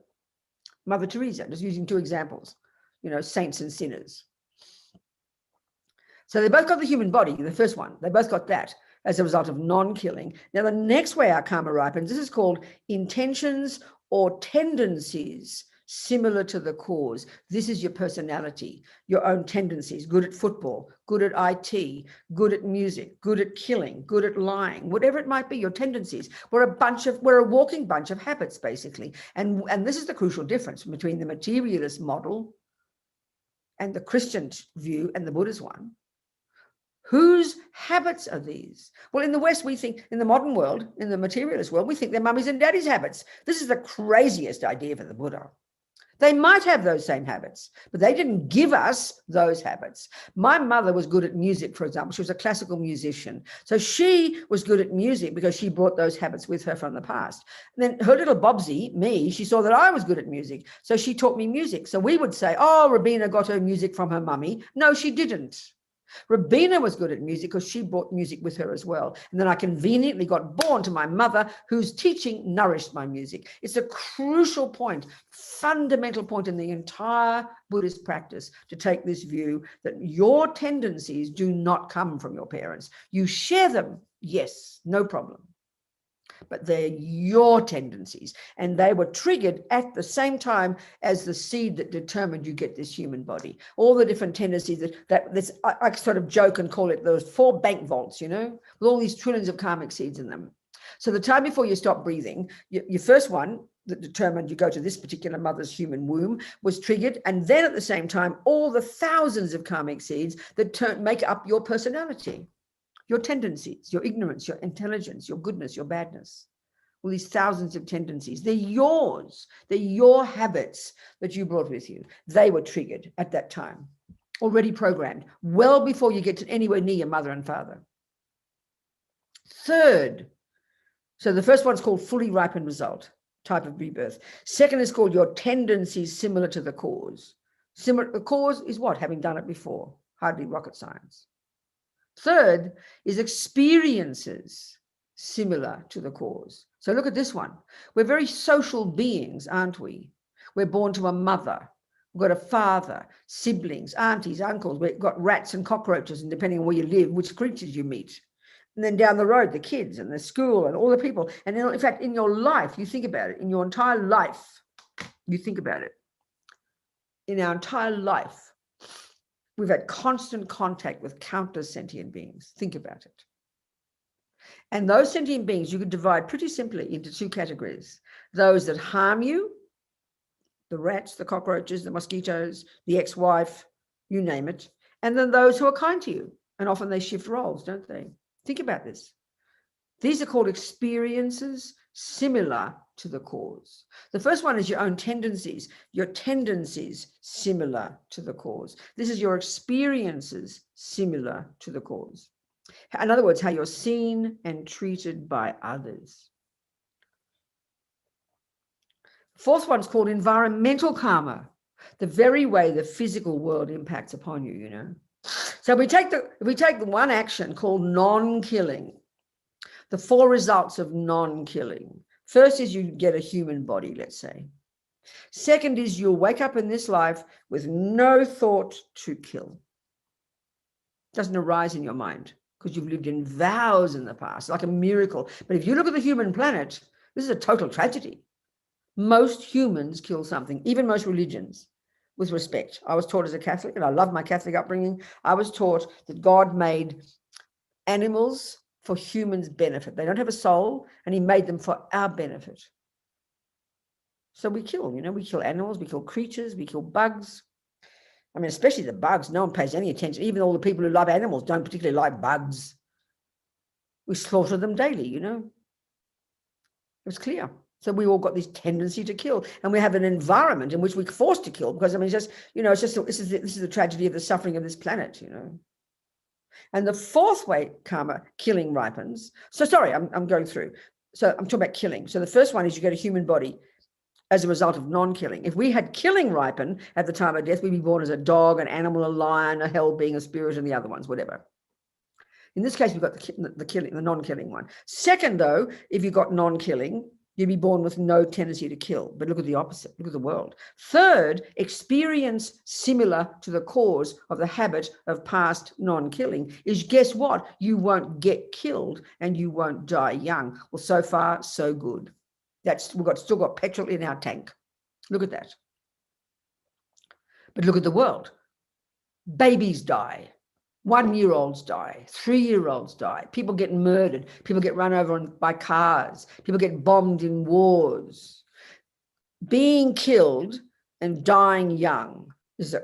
Mother Teresa, just using 2 examples, you know, saints and sinners. So they both got the human body, the first one. They both got that as a result of non-killing. Now, the next way our karma ripens, this is called intentions or tendencies similar to the cause. This is your personality, your own tendencies, good at football, good at IT, good at music, good at killing, good at lying, whatever it might be, your tendencies. We're a walking bunch of habits, basically. And this is the crucial difference between the materialist model and the Christian view and the Buddhist one. Whose habits are these? Well, in the West, we think, in the modern world, in the materialist world, we think they're mummies and daddy's habits. This is the craziest idea for the Buddha. They might have those same habits, but they didn't give us those habits. My mother was good at music, for example. She was a classical musician. So she was good at music because she brought those habits with her from the past. And then her little Bobsy, me, she saw that I was good at music. So she taught me music. So we would say, oh, Robina got her music from her mummy. No, she didn't. Robina was good at music because she brought music with her as well. And then I conveniently got born to my mother, whose teaching nourished my music. It's a crucial point, fundamental point in the entire Buddhist practice to take this view that your tendencies do not come from your parents. You share them, yes, no problem. But they're your tendencies, and they were triggered at the same time as the seed that determined you get this human body. All the different tendencies I sort of joke and call it those 4 bank vaults, you know, with all these trillions of karmic seeds in them. So the time before you stop breathing, your first one that determined you go to this particular mother's human womb was triggered, and then at the same time, all the thousands of karmic seeds that make up your personality. Your tendencies, your ignorance, your intelligence, your goodness, your badness, all these thousands of tendencies, they're yours. They're your habits that you brought with you. They were triggered at that time, already programmed, well before you get to anywhere near your mother and father. Third, so the first one's called fully ripened result, type of rebirth. Second is called your tendencies similar to the cause. The cause is what? Having done it before, hardly rocket science. Third is experiences similar to the cause. So look at this one. We're very social beings, aren't we? We're born to a mother. We've got a father, siblings, aunties, uncles. We've got rats and cockroaches, and depending on where you live, which creatures you meet. And then down the road, the kids and the school and all the people. And in fact, in your life, you think about it, in your entire life, you think about it. In our entire life, we've had constant contact with countless sentient beings. Think about it. And those sentient beings you could divide pretty simply into 2 categories. Those that harm you, the rats, the cockroaches, the mosquitoes, the ex-wife, you name it. And then those who are kind to you. And often they shift roles, don't they? Think about this. These are called experiences similar to the cause. The first one is your own tendencies, your tendencies similar to the cause. This is your experiences similar to the cause. In other words, how you're seen and treated by others. Fourth one's called environmental karma, the very way the physical world impacts upon you, you know. So we take the one action called non-killing, the 4 results of non-killing. First is you get a human body, let's say. Second is you'll wake up in this life with no thought to kill. It doesn't arise in your mind because you've lived in vows in the past, like a miracle. But if you look at the human planet, this is a total tragedy. Most humans kill something, even most religions, with respect. I was taught as a Catholic, and I love my Catholic upbringing. I was taught that God made animals for humans' benefit. They don't have a soul, and he made them for our benefit. So we kill, you know, we kill animals, we kill creatures, we kill bugs. I mean, especially the bugs. No one pays any attention. Even all the people who love animals don't particularly like bugs. We slaughter them daily, you know. It was clear. So we all got this tendency to kill, and we have an environment in which we're forced to kill because, I mean, it's just, you know, this is the tragedy of the suffering of this planet, you know. And the fourth way karma, killing, ripens. So sorry, I'm going through. So I'm talking about killing. So the first one is you get a human body as a result of non-killing. If we had killing ripen at the time of death, we'd be born as a dog, an animal, a lion, a hell being, a spirit, and the other ones, whatever. In this case, we've got the non-killing one. Second, though, if you got non-killing, you'd be born with no tendency to kill. But look at the opposite. Look at the world. Third, experience similar to the cause of the habit of past non-killing is, guess what? You won't get killed and you won't die young. Well, so far, so good. We've still got petrol in our tank. Look at that. But look at the world. Babies die. 1-year-olds die. 3-year-olds die. People get murdered. People get run over by cars. People get bombed in wars. Being killed and dying young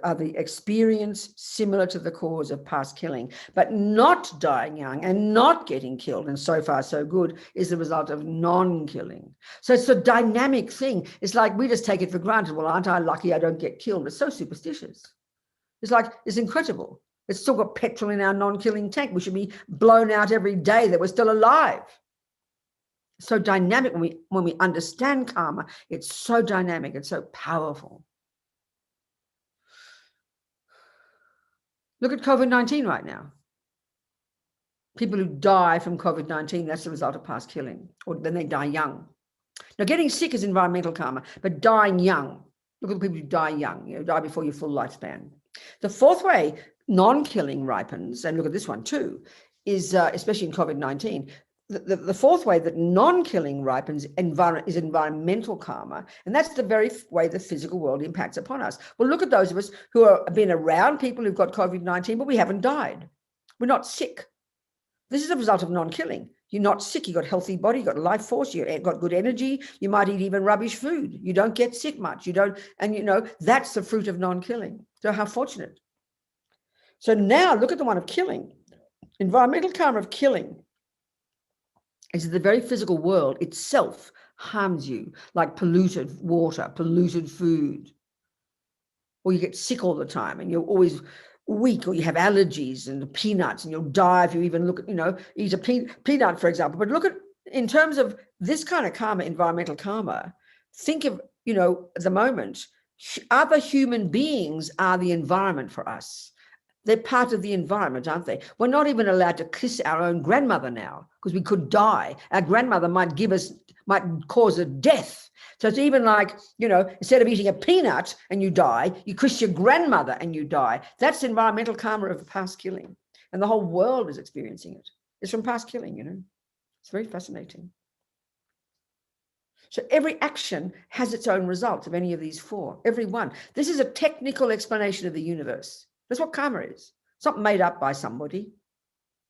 are the experience similar to the cause of past killing, but not dying young and not getting killed, and so far so good, is the result of non-killing. So it's a dynamic thing. It's like we just take it for granted. Well, aren't I lucky I don't get killed? It's so superstitious. It's like, it's incredible. It's still got petrol in our non-killing tank. We should be blown out every day that we're still alive. It's so dynamic when we understand karma. It's so dynamic. It's so powerful. Look at COVID-19 right now. People who die from COVID-19, that's the result of past killing, or then they die young. Now, getting sick is environmental karma, but dying young, look at the people who die young, die before your full lifespan. The fourth way non-killing ripens, and look at this one too, is especially in COVID-19, the fourth way that non-killing ripens is environmental karma, and that's the very way the physical world impacts upon us. Well, look at those of us who have been around people who've got COVID-19, but we haven't died. We're not sick. This is a result of non-killing. You're not sick. You've got a healthy body. You've got life force. You've got good energy. You might eat even rubbish food. You don't get sick much. You don't, and that's the fruit of non-killing. So how fortunate. So now look at the one of killing. Environmental karma of killing is that the very physical world itself harms you, like polluted water, polluted food, or you get sick all the time and you're always weak, or you have allergies and peanuts and you'll die if you even look at, eat a peanut, for example. But look at, in terms of this kind of karma, environmental karma, think of, at the moment, other human beings are the environment for us. They're part of the environment, aren't they? We're not even allowed to kiss our own grandmother now because we could die. Our grandmother might cause a death. So it's even like, instead of eating a peanut and you die, you kiss your grandmother and you die. That's environmental karma of past killing. And the whole world is experiencing it. It's from past killing, It's very fascinating. So every action has its own result of any of these four, every one. This is a technical explanation of the universe. That's what karma is. It's not made up by somebody.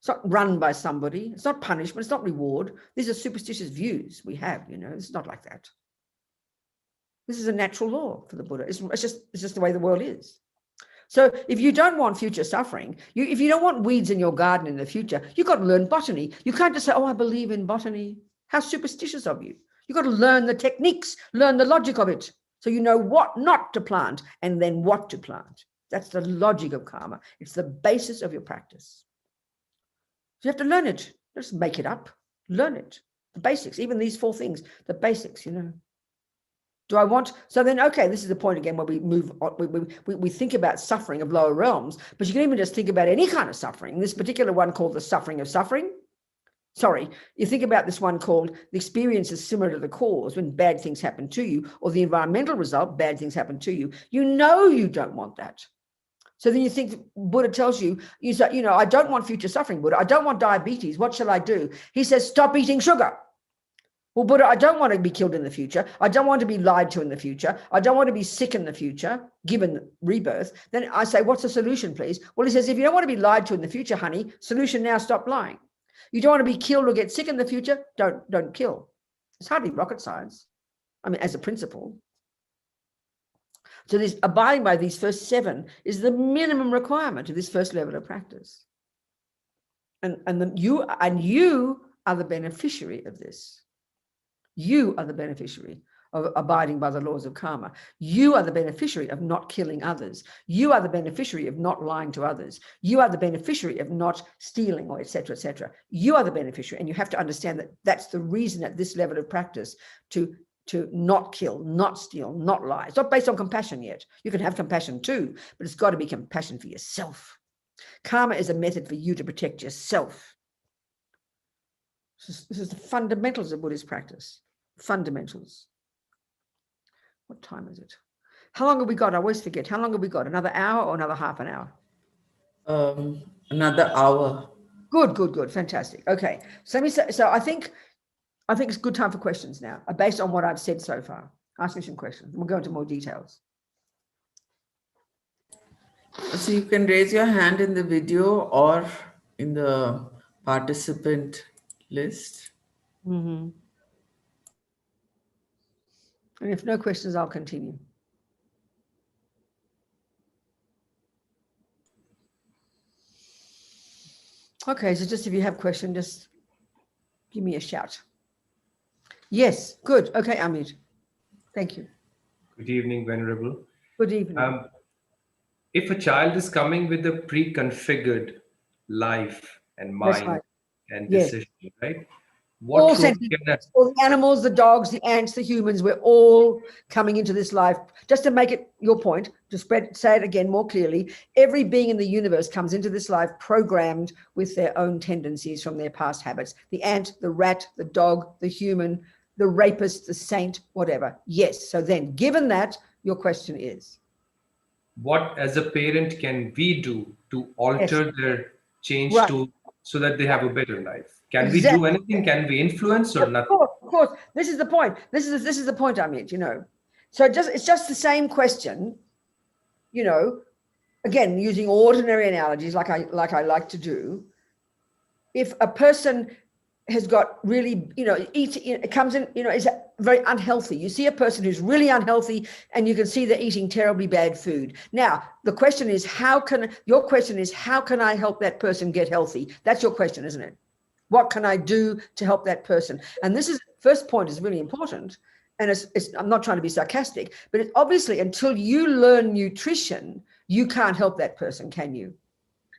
It's not run by somebody. It's not punishment. It's not reward. These are superstitious views we have, It's not like that. This is a natural law for the Buddha. It's just the way the world is. So if you don't want future suffering, if you don't want weeds in your garden in the future, you've got to learn botany. You can't just say, oh, I believe in botany. How superstitious of you. You've got to learn the techniques, learn the logic of it. So you know what not to plant and then what to plant. That's the logic of karma. It's the basis of your practice. So you have to learn it. Just make it up. Learn it. The basics, even these four things, the basics, So then, okay, this is the point again where we move on. We think about suffering of lower realms, but you can even just think about any kind of suffering. This particular one called the suffering of suffering. Sorry, you think about this one called the experience is similar to the cause when bad things happen to you, or the environmental result, bad things happen to you. You don't want that. So then you think Buddha tells you say, I don't want future suffering, Buddha. I don't want diabetes. What shall I do? He says, stop eating sugar. Well, Buddha, I don't want to be killed in the future. I don't want to be lied to in the future. I don't want to be sick in the future, given rebirth. Then I say, what's the solution, please? Well, he says, if you don't want to be lied to in the future, honey, solution now, stop lying. You don't want to be killed or get sick in the future, don't kill. It's hardly rocket science. As a principle. So this abiding by these first 7 is the minimum requirement of this first level of practice. And you are the beneficiary of this. You are the beneficiary of abiding by the laws of karma. You are the beneficiary of not killing others. You are the beneficiary of not lying to others. You are the beneficiary of not stealing, or et cetera, et cetera. You are the beneficiary. And you have to understand that that's the reason at this level of practice to not kill, not steal, not lie. It's not based on compassion yet. You can have compassion too, but it's got to be compassion for yourself. Karma is a method for you to protect yourself. This is the fundamentals of Buddhist practice. Fundamentals. What time is it? How long have we got? I always forget. How long have we got? Another hour or another half an hour? Another hour. Good. Fantastic. Okay. So let me say, I think it's a good time for questions now, based on what I've said so far. Ask me some questions. We'll go into more details. So you can raise your hand in the video or in the participant list. Mm-hmm. And if no questions, I'll continue. Okay, so just if you have questions, just give me a shout. Yes, good. Okay, Amit. Thank you. Good evening, Venerable. Good evening. If a child is coming with a pre-configured life and That's mind right. and Yes. decision, right? All What role sentient can beings, all the animals, the dogs, the ants, the humans, we're all coming into this life. Just to make it your point, to say it again more clearly, every being in the universe comes into this life programmed with their own tendencies from their past habits. The ant, the rat, the dog, the human, the rapist, the saint, whatever. Yes. So then, given that, your question is? what as a parent can we do to alter their change Right. so that they have a better life? Can we Exactly. do anything? Can we influence or nothing? Of course. This is the point. This is the point I made, you know. So it's just the same question, you know, again, using ordinary analogies like I like to do. If a person has got really, you know, it comes in, you know, is very unhealthy. You see a person who's really unhealthy and you can see they're eating terribly bad food. Now, the question is, your question is, how can I help that person get healthy? That's your question, isn't it? What can I do to help that person? And this is first point is really important. And I'm not trying to be sarcastic, but it's obviously until you learn nutrition, you can't help that person, can you?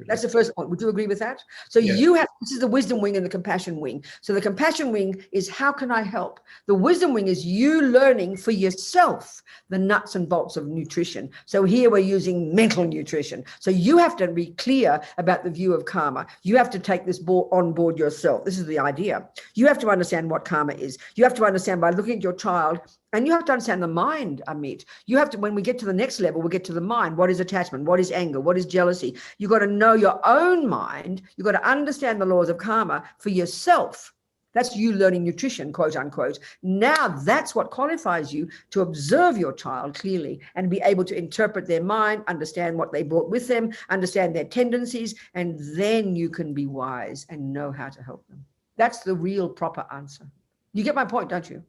That's the first point. Would you agree with that? So Yes. this is the wisdom wing and the compassion wing. So the compassion wing is how can I help? The wisdom wing is you learning for yourself the nuts and bolts of nutrition. So here we're using mental nutrition. So you have to be clear about the view of karma. You have to take this on board yourself. This is the idea. You have to understand what karma is. You have to understand by looking at your child. And you have to understand the mind, Amit. You have to, when we get to the next level, we'll get to the mind. What is attachment? What is anger? What is jealousy? You've got to know your own mind. You've got to understand the laws of karma for yourself. That's you learning nutrition, quote unquote. Now that's what qualifies you to observe your child clearly and be able to interpret their mind, understand what they brought with them, understand their tendencies, and then you can be wise and know how to help them. That's the real proper answer. You get my point, don't you?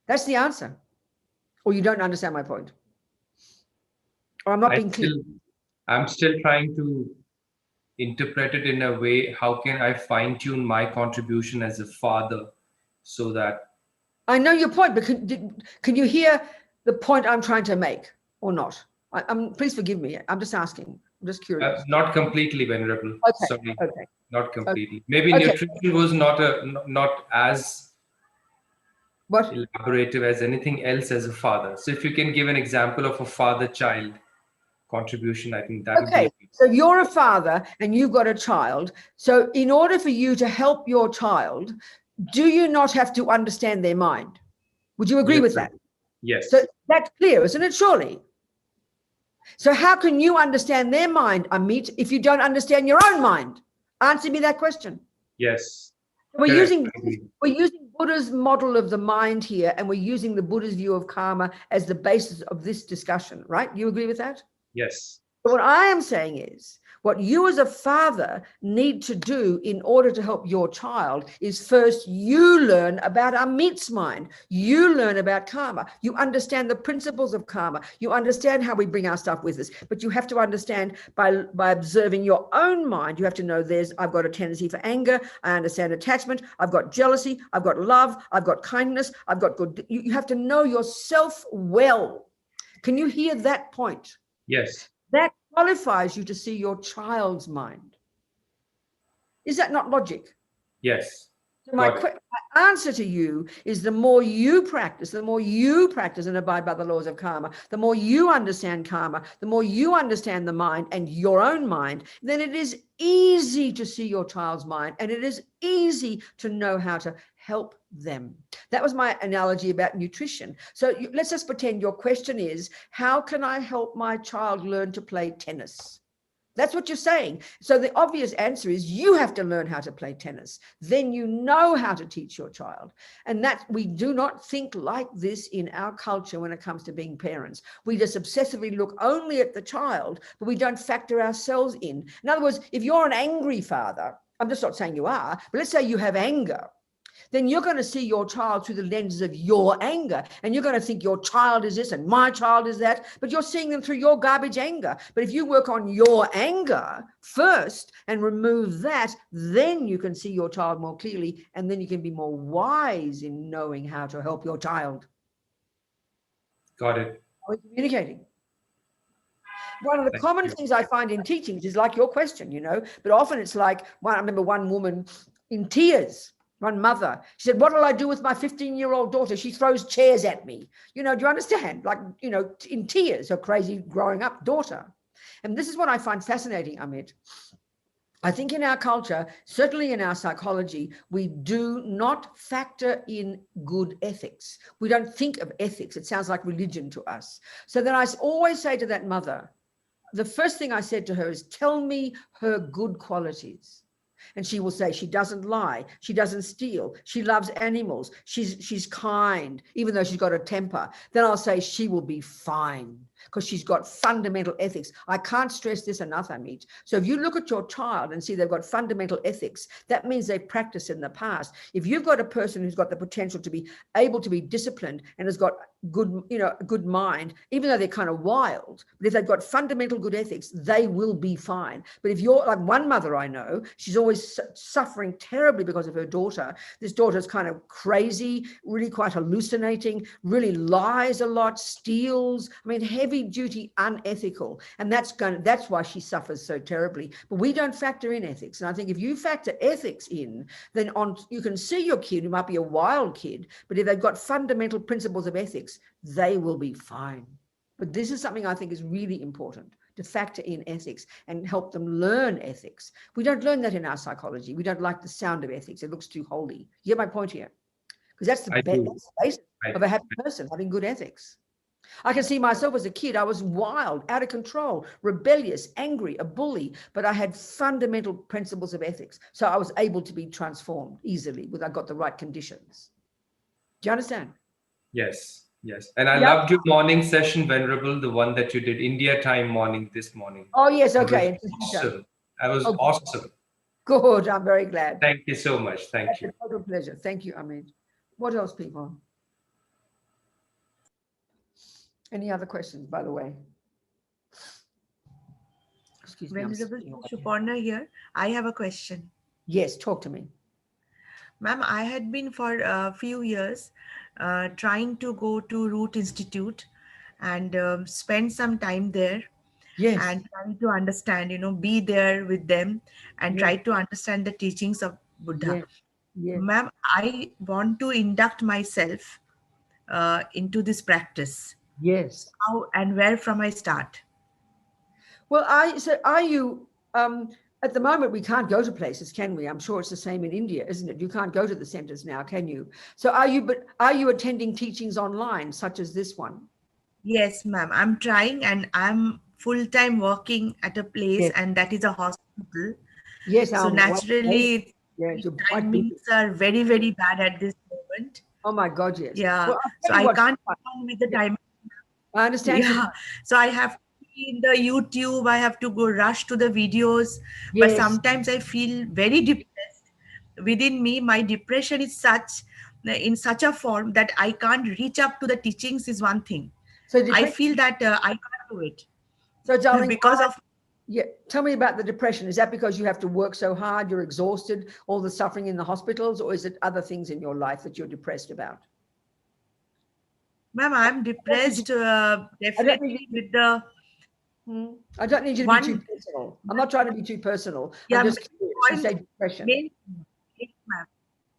That's the answer. Or you don't understand my point. Or I'm not being clear. I'm still trying to interpret it in a way. How can I fine tune my contribution as a father so that I know your point, but can you hear the point I'm trying to make or not? Please forgive me. I'm just asking. I'm just curious. Not completely, Venerable. Okay. Sorry, okay. not completely. Maybe nutrition was not as elaborative as anything else as a father. So if you can give an example of a father-child contribution, I think that would be. So you're a father and you've got a child. So in order for you to help your child, do you not have to understand their mind? Would you agree with that? Yes. So that's clear, isn't it? Surely. So how can you understand their mind, Amit, if you don't understand your own mind? Answer me that question. Yes. We're using Buddha's model of the mind here, and we're using the Buddha's view of karma as the basis of this discussion, right? You agree with that? Yes. But what I am saying is, what you as a father need to do in order to help your child is first you learn about Amit's mind. You learn about karma. You understand the principles of karma. You understand how we bring our stuff with us. But you have to understand by observing your own mind. You have to know I've got a tendency for anger. I understand attachment. I've got jealousy. I've got love. I've got kindness. I've got good. You have to know yourself well. Can you hear that point? Yes. That qualifies you to see your child's mind. Is that not logic? Yes. So my answer to you is the more you practice and abide by the laws of karma, the more you understand karma, the more you understand the mind and your own mind, then it is easy to see your child's mind and it is easy to know how to help them. That was my analogy about nutrition. So let's just pretend your question is, how can I help my child learn to play tennis? That's what you're saying. So the obvious answer is you have to learn how to play tennis. Then you know how to teach your child. And that we do not think like this in our culture when it comes to being parents. We just obsessively look only at the child, but we don't factor ourselves in. In other words, if you're an angry father, I'm just not saying you are, but let's say you have anger, then you're going to see your child through the lenses of your anger. And you're going to think your child is this and my child is that, but you're seeing them through your garbage anger. But if you work on your anger first and remove that, then you can see your child more clearly. And then you can be more wise in knowing how to help your child. Got it. How are you communicating? One of the common things I find in teachings is like your question, but often it's like, I remember one woman in tears. One mother, she said, what will I do with my 15-year-old daughter? She throws chairs at me. Do you understand? Like, in tears, her crazy growing up daughter. And this is what I find fascinating, Amit. I think in our culture, certainly in our psychology, we do not factor in good ethics. We don't think of ethics. It sounds like religion to us. So then I always say to that mother, the first thing I said to her is, tell me her good qualities. And she will say she doesn't lie, she doesn't steal, she loves animals, she's kind, even though she's got a temper. Then I'll say she will be fine because she's got fundamental ethics. I can't stress this enough, Amit. So if you look at your child and see they've got fundamental ethics, that means they've practiced in the past. If you've got a person who's got the potential to be able to be disciplined and has got good mind, even though they're kind of wild, but if they've got fundamental good ethics, they will be fine. But if you're like one mother I know, she's always suffering terribly because of her daughter. This daughter's kind of crazy, really quite hallucinating, really lies a lot, steals, heavy duty, unethical. And that's why she suffers so terribly. But we don't factor in ethics. And I think if you factor ethics in, then you can see your kid who might be a wild kid, but if they've got fundamental principles of ethics, they will be fine. But this is something I think is really important, to factor in ethics and help them learn ethics. We don't learn that in our psychology. We don't like the sound of ethics. It looks too holy. You get my point here? Because that's the basis of a happy person, having good ethics. I can see myself as a kid. I was wild, out of control, rebellious, angry, a bully, but I had fundamental principles of ethics. So I was able to be transformed easily when I got the right conditions. Do you understand? Yes. And I loved your morning session, Venerable, the one that you did India time morning this morning. Oh, yes. Okay. Awesome. That was awesome. Good. I'm very glad. Thank you so much. Thank you. A total pleasure. Thank you, Amit. What else, people? Any other questions, by the way? Excuse me. Venerable Suparna here. I have a question. Yes, talk to me. Ma'am, I had been for a few years trying to go to Root Institute and spend some time there. Yes. And try to understand, be there with them and try to understand the teachings of Buddha. Yes. Ma'am, I want to induct myself into this practice. Yes. How and where from I start? Well, are you, at the moment, we can't go to places, can we? I'm sure it's the same in India, isn't it? You can't go to the centers now, can you? So are you attending teachings online, such as this one? Yes, ma'am. I'm trying, and I'm full-time working at a place, and that is a hospital. Yes. So naturally, timings are very, very bad at this moment. Oh my God, yes. Yeah. Well, so I can't come with the time. I understand. Yeah. So I have to be in the YouTube. I have to go rush to the videos. But sometimes I feel very depressed within me. My depression is in such a form that I can't reach up to the teachings is one thing. So I feel that I can't do it. So darling, tell me about the depression. Is that because you have to work so hard, you're exhausted, all the suffering in the hospitals, or is it other things in your life that you're depressed about? Ma'am, I'm depressed definitely with the... I don't need you to be too personal. I'm not trying to be too personal. Yeah, I'm just curious to say depression.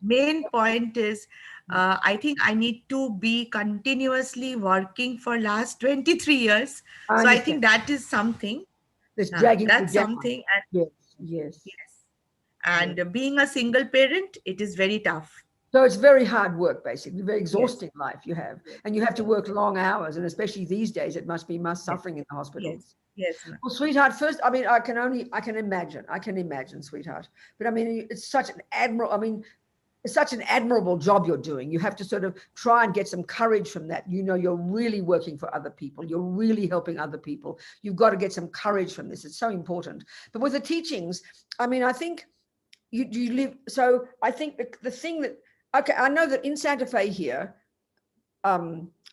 Main point is, I think I need to be continuously working for last 23 years. So I think that is something. That's dragging you down. That's something. And yes. And being a single parent, it is very tough. So it's very hard work, basically, very exhausting life you have. And you have to work long hours. And especially these days, it must be suffering in the hospitals. Yes, ma'am. Well, sweetheart, first, I mean, I can imagine, sweetheart. But I mean, it's such an admirable job you're doing. You have to sort of try and get some courage from that. You know, you're really working for other people. You're really helping other people. You've got to get some courage from this. It's so important. But with the teachings, I mean, I think you live. So I think the thing that, okay, I know that in Santa Fe here,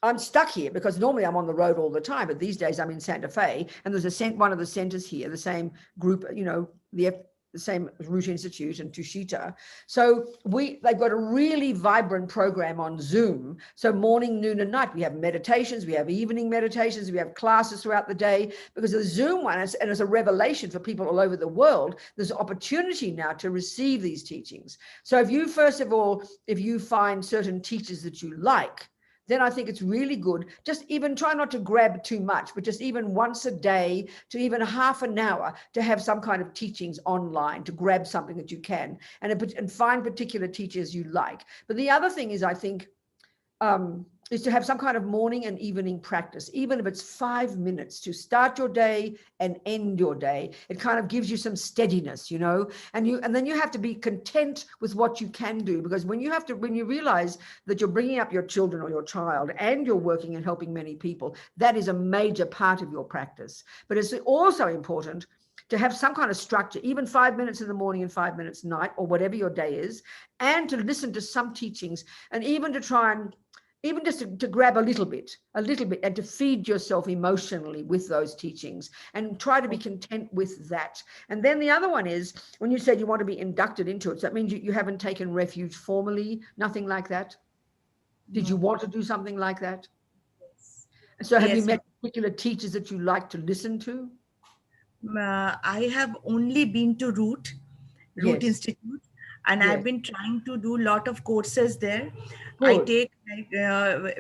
I'm stuck here because normally I'm on the road all the time, but these days I'm in Santa Fe, and there's one of the centers here, the same group, you know, the same Root Institute and Tushita. So they've got a really vibrant program on Zoom. So morning, noon, and night, we have meditations, we have evening meditations, we have classes throughout the day, because the Zoom one is, and it's a revelation for people all over the world. There's an opportunity now to receive these teachings. So if you, first of all, if you find certain teachers that you like, then I think it's really good. Just even try not to grab too much, but just even once a day to even half an hour to have some kind of teachings online, to grab something that you can and find particular teachers you like. But the other thing is, I think, is to have some kind of morning and evening practice, even if it's 5 minutes to start your day and end your day. It kind of gives you some steadiness, you know, and then you have to be content with what you can do, because when you realize that you're bringing up your children or your child and you're working and helping many people, that is a major part of your practice. But it's also important to have some kind of structure, even 5 minutes in the morning and 5 minutes at night, or whatever your day is, and to listen to some teachings, and even to try and even just to grab a little bit, and to feed yourself emotionally with those teachings, and try to be content with that. And then the other one is, when you said you want to be inducted into it, so that means you haven't taken refuge formally, nothing like that? Did you want to do something like that? Yes. So have you Yes, met particular teachers that you like to listen to? I have only been to Root Yes. Institute, and Yes. I've been trying to do a lot of courses there. Good. I take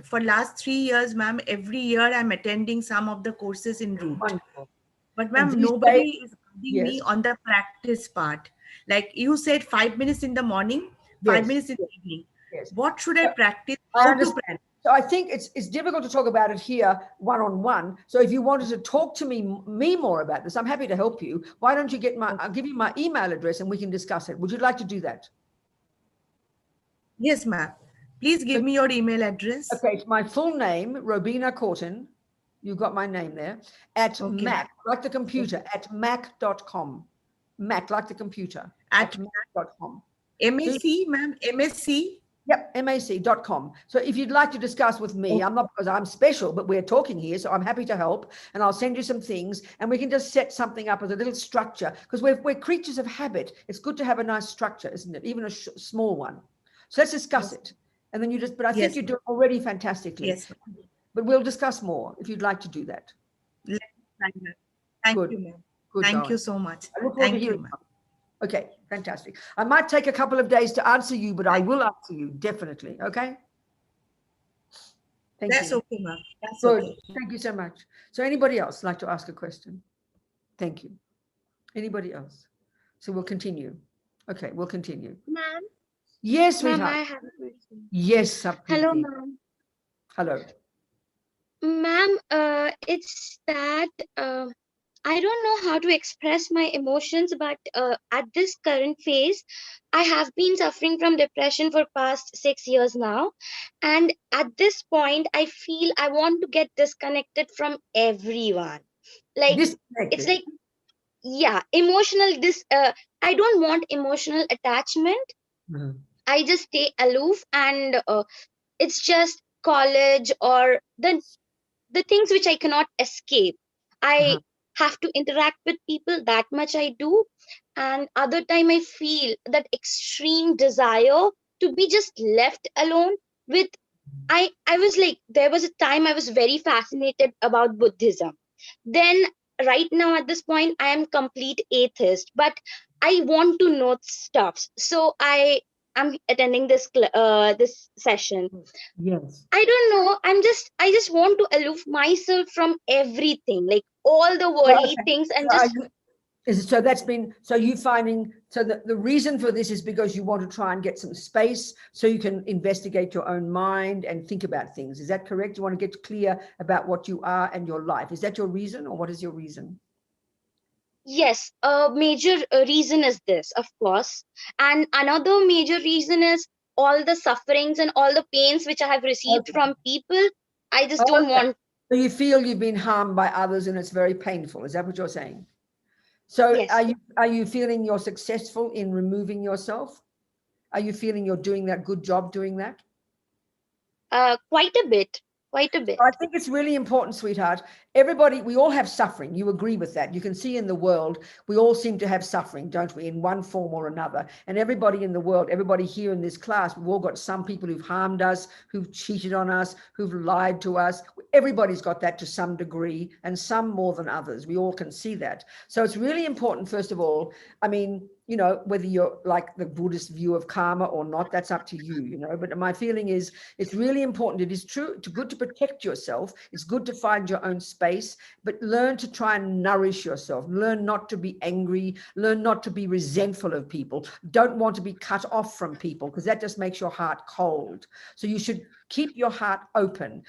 for last 3 years, ma'am. Every year I'm attending some of the courses in Root. Wonderful. But And ma'am, these nobody days- is guiding me Yes. on the practice part. Like you said, 5 minutes in the morning, Yes. 5 minutes in the evening. Yes. What should I practice? I How to understand. So I think it's difficult to talk about it here one-on-one. So if you wanted to talk to me more about this, I'm happy to help you. Why don't you get I'll give you my email address and we can discuss it. Would you like to do that? Yes, ma'am. Please give me your email address. Okay, it's my full name, Robina Corton. You've got my name there. At Mac, like the computer, at mac.com. Mac, like the computer, at mac.com. MSc, ma'am, MSc. Yep, mac.com. So if you'd like to discuss with me, I'm not because I'm special, but we're talking here, so I'm happy to help, and I'll send you some things, and we can just set something up as a little structure, because we're creatures of habit. It's good to have a nice structure, isn't it? Even a small one. So let's discuss it, and then but I think you do it already fantastically. Yes. But we'll discuss more if you'd like to do that. Thank you, ma'am. Thank you so much. I look forward to hearing. Okay, fantastic. I might take a couple of days to answer you, but I will answer you definitely. Okay. That's okay, ma'am. That's good. Okay. Thank you so much. So anybody else like to ask a question? Thank you. Anybody else? So we'll continue. Okay, we'll continue. Ma'am. Yes, sweetheart. Ma'am, I have a question. Yes, hello, ma'am. Hello. Ma'am, it's that I don't know how to express my emotions, but at this current phase, I have been suffering from depression for past 6 years now. And at this point, I feel I want to get disconnected from everyone. Like, it's like, yeah, emotional, I don't want emotional attachment. Mm-hmm. I just stay aloof, and it's just college or the things which I cannot escape. I have to interact with people, that much I do. And other time I feel that extreme desire to be just left alone with, I was like, there was a time I was very fascinated about Buddhism. Then right now at this point, I am complete atheist, but I want to know stuff. So I'm attending this session. Yes. I don't know. I just want to aloof myself from everything, like all the worldly things, and just. So that's been, so you finding, so the reason for this is because you want to try and get some space so you can investigate your own mind and think about things. Is that correct? You want to get clear about what you are and your life. Is that your reason, or what is your reason? Yes, a major reason is this, of course. And another major reason is all the sufferings and all the pains which I have received Okay. from people. I just don't Okay. want. So you feel you've been harmed by others and it's very painful. Is that what you're saying? So Yes, are you feeling you're successful in removing yourself? Are you feeling you're doing that good job doing that? quite a bit, quite a bit. I think it's really important, sweetheart. Everybody, we all have suffering. You agree with that. You can see in the world, we all seem to have suffering, don't we, in one form or another. And everybody in the world, everybody here in this class, we've all got some people who've harmed us, who've cheated on us, who've lied to us. Everybody's got that to some degree, and some more than others. We all can see that. So it's really important, first of all, I mean, you know, whether you're like the Buddhist view of karma or not, that's up to you, you know. But my feeling is it's really important. It is true, good to protect yourself. It's good to find your own space, but learn to try and nourish yourself. Learn not to be angry. Learn not to be resentful of people. Don't want to be cut off from people, because that just makes your heart cold. So you should keep your heart open.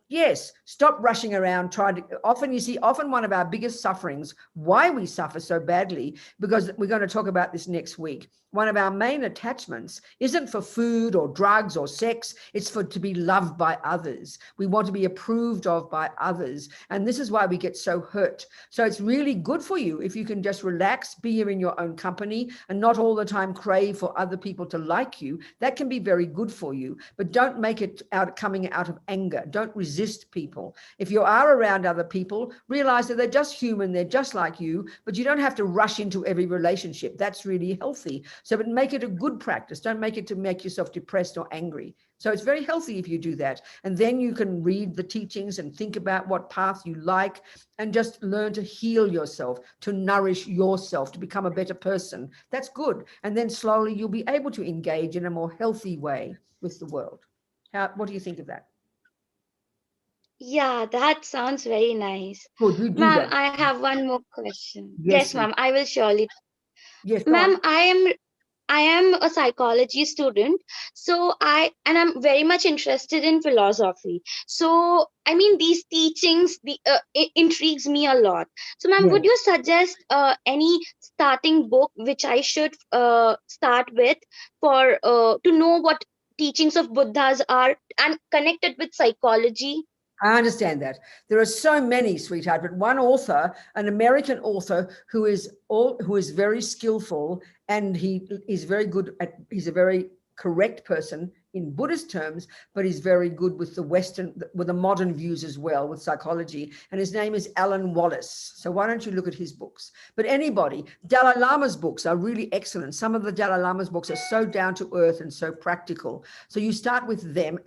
Yes, stop rushing around trying to, often one of our biggest sufferings, why we suffer so badly, because we're going to talk about this next week. One of our main attachments isn't for food or drugs or sex. It's for to be loved by others. We want to be approved of by others. And this is why we get so hurt. So it's really good for you if you can just relax, be here in your own company, and not all the time crave for other people to like you. That can be very good for you, but don't make it coming out of anger. Don't resist people. If you are around other people, realize that they're just human. They're just like you, but you don't have to rush into every relationship. That's really healthy. So but make it a good practice. Don't make it to make yourself depressed or angry. So it's very healthy if you do that. And then you can read the teachings and think about what path you like, and just learn to heal yourself, to nourish yourself, to become a better person. That's good. And then slowly you'll be able to engage in a more healthy way with the world. What do you think of that? Yeah, that sounds very nice. Good, you do Ma'am, that. I have one more question. Yes, Yes, ma'am, I will surely. yes, go Ma'am, on. I am a psychology student, so I'm very much interested in philosophy. So I mean, these teachings it intrigues me a lot. So ma'am, Yes. would you suggest any starting book which I should start with for to know what teachings of Buddhas are and connect it with psychology? I understand that. There are so many, sweetheart, but one author, an American author who is very skillful, and he is very good at, he's a very correct person in Buddhist terms, but he's very good with with the modern views as well, with psychology. And his name is Alan Wallace. So why don't you look at his books? But anybody, Dalai Lama's books are really excellent. Some of the Dalai Lama's books are so down to earth and so practical. So you start with them.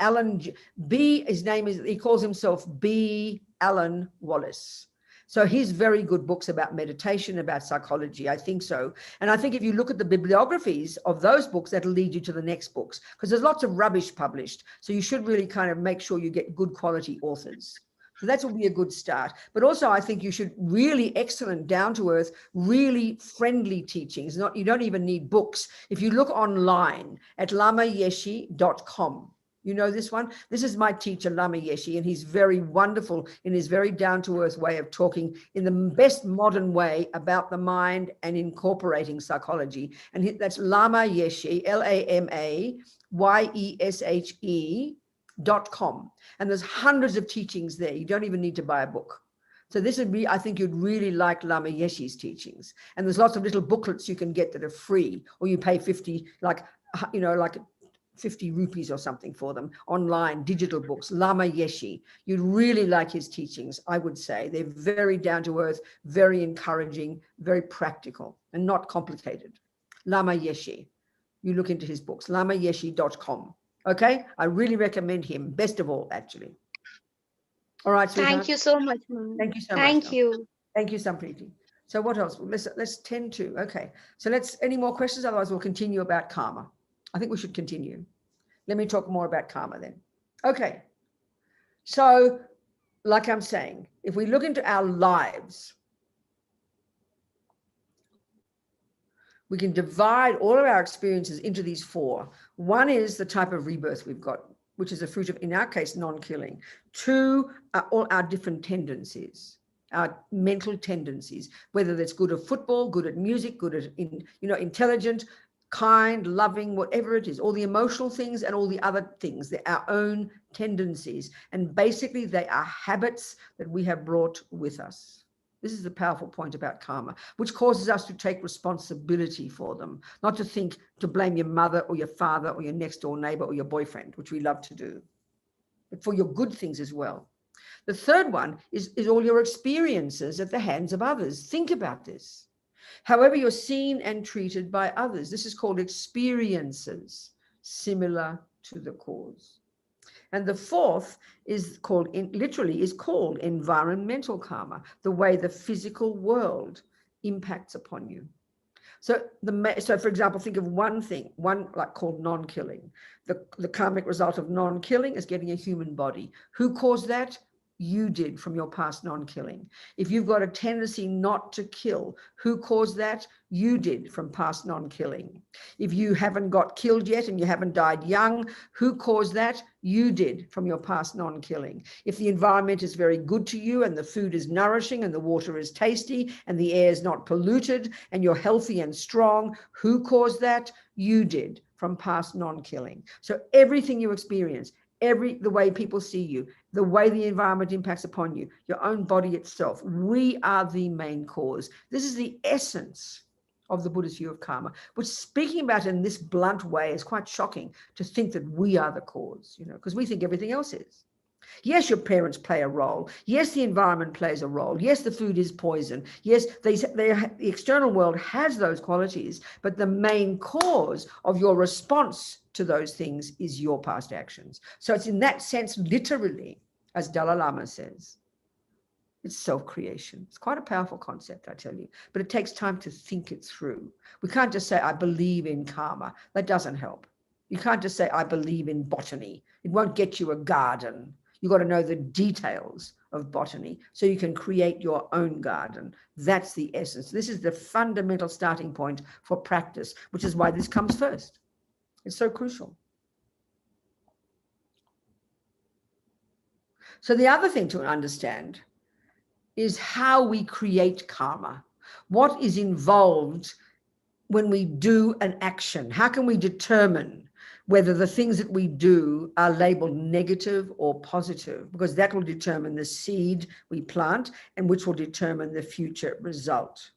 His name is, he calls himself B. Alan Wallace. So he's very good books about meditation, about psychology. I think so. And I think if you look at the bibliographies of those books, that'll lead you to the next books, because there's lots of rubbish published. So you should really kind of make sure you get good quality authors. So that will be a good start. But also I think you should really excellent, down to earth, really friendly teachings. You don't even need books. If you look online at lamayeshe.com, you know this one? This is my teacher, Lama Yeshe, and he's very wonderful in his very down-to-earth way of talking in the best modern way about the mind and incorporating psychology. And that's Lama Yeshe, LAMAYESHE.com. And there's hundreds of teachings there. You don't even need to buy a book. So this would be, I think you'd really like Lama Yeshe's teachings. And there's lots of little booklets you can get that are free, or you pay 50, like 50 rupees or something for them, online, digital books. Lama Yeshe, you'd really like his teachings, I would say. They're very down to earth, very encouraging, very practical, and not complicated. Lama Yeshe, you look into his books, lamayeshe.com. Okay, I really recommend him, best of all, actually. All right, sweetheart. Thank you so much, ma'am. Thank you so much. Thank you. Thank you, Sampriti. So what else? Let's tend to, okay. So any more questions? Otherwise we'll continue about karma. I think we should continue. Let me talk more about karma then. Okay. So like I'm saying, if we look into our lives, We can divide all of our experiences into these four. One is the type of rebirth we've got, which is a fruit of, in our case, non-killing. Two are all our different tendencies, our mental tendencies, whether that's good at football, good at music, good at, intelligent, kind, loving, whatever it is, all the emotional things and all the other things. They're our own tendencies. And basically they are habits that we have brought with us. This is the powerful point about karma, which causes us to take responsibility for them, not to think to blame your mother or your father or your next door neighbor or your boyfriend, which we love to do, but for your good things as well. The third one is all your experiences at the hands of others. Think about this. However you're seen and treated by others, this is called experiences similar to the cause. And the fourth is called, literally is called environmental karma, the way the physical world impacts upon you. So for example, think of one like called non-killing. The karmic result of non-killing is getting a human body. Who caused that? You did from your past non-killing. If you've got a tendency not to kill, who caused that? You did from past non-killing. If you haven't got killed yet and you haven't died young, who caused that? You did from your past non-killing. If the environment is very good to you and the food is nourishing and the water is tasty and the air is not polluted and you're healthy and strong, who caused that? You did from past non-killing. So everything you experience, the way people see you, the way the environment impacts upon you, your own body itself, we are the main cause. This is the essence of the Buddhist view of karma, which, speaking about it in this blunt way, is quite shocking to think that we are the cause, because we think everything else is. Yes, your parents play a role. Yes, the environment plays a role. Yes, the food is poison. Yes, the external world has those qualities, but the main cause of your response to those things is your past actions. So it's in that sense, literally, as Dalai Lama says, it's self-creation. It's quite a powerful concept, I tell you, but it takes time to think it through. We can't just say, I believe in karma. That doesn't help. You can't just say, I believe in botany. It won't get you a garden. You've got to know the details of botany so you can create your own garden. That's the essence. This is the fundamental starting point for practice, which is why this comes first. It's so crucial. So the other thing to understand is how we create karma. What is involved when we do an action? How can we determine whether the things that we do are labeled negative or positive? Because that will determine the seed we plant and which will determine the future result.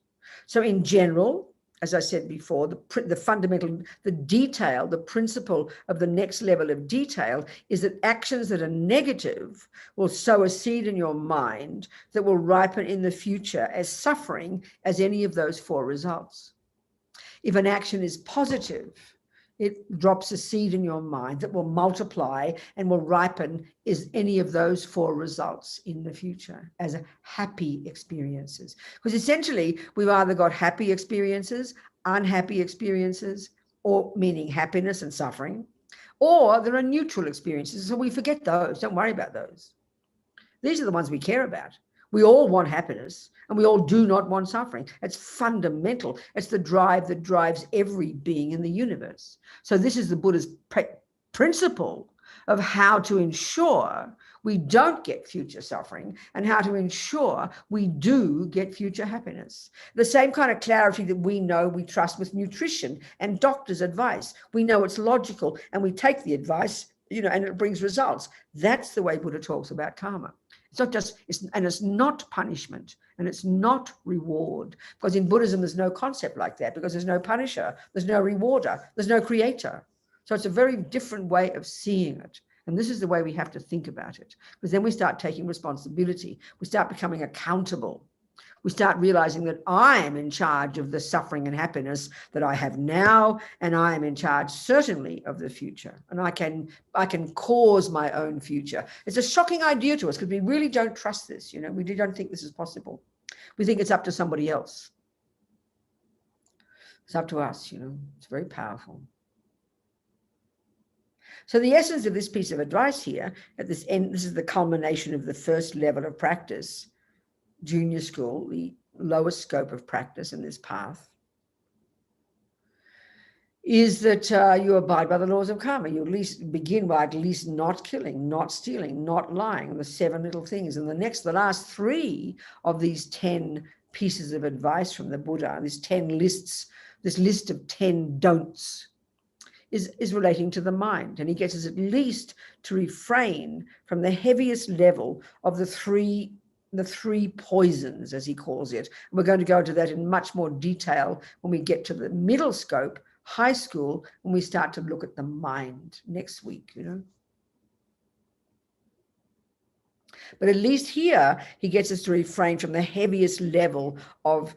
So in general, as I said before, the fundamental, the detail, the principle of the next level of detail is that actions that are negative will sow a seed in your mind that will ripen in the future as suffering as any of those four results. If an action is positive, it drops a seed in your mind that will multiply and will ripen as any of those four results in the future as happy experiences. Because essentially, we've either got happy experiences, unhappy experiences, or meaning happiness and suffering, or there are neutral experiences. So we forget those. Don't worry about those. These are the ones we care about. We all want happiness and we all do not want suffering. It's fundamental. It's the drive that drives every being in the universe. So this is the Buddha's principle of how to ensure we don't get future suffering and how to ensure we do get future happiness. The same kind of clarity that we know we trust with nutrition and doctor's advice. We know it's logical and we take the advice, and it brings results. That's the way Buddha talks about karma. It's not just, it's not punishment and it's not reward, because in Buddhism, there's no concept like that, because there's no punisher, there's no rewarder, there's no creator. So it's a very different way of seeing it. And this is the way we have to think about it, because then we start taking responsibility. We start becoming accountable. We start realizing that I am in charge of the suffering and happiness that I have now, and I am in charge certainly of the future, and I can cause my own future. It's a shocking idea to us because we really don't trust this. We really don't think this is possible. We think it's up to somebody else. It's up to us. It's very powerful. So the essence of this piece of advice here at this end, this is the culmination of the first level of practice. Junior school, the lowest scope of practice in this path. is that you abide by the laws of karma. You at least begin by at least not killing, not stealing, not lying, the 7 little things. And the last 3 of these 10 pieces of advice from the Buddha, this list of 10 don'ts, is relating to the mind. And he gets us at least to refrain from the heaviest level of the three poisons, as he calls it. We're going to go into that in much more detail when we get to the middle scope, high school, when we start to look at the mind next week, But at least here, he gets us to refrain from the heaviest level of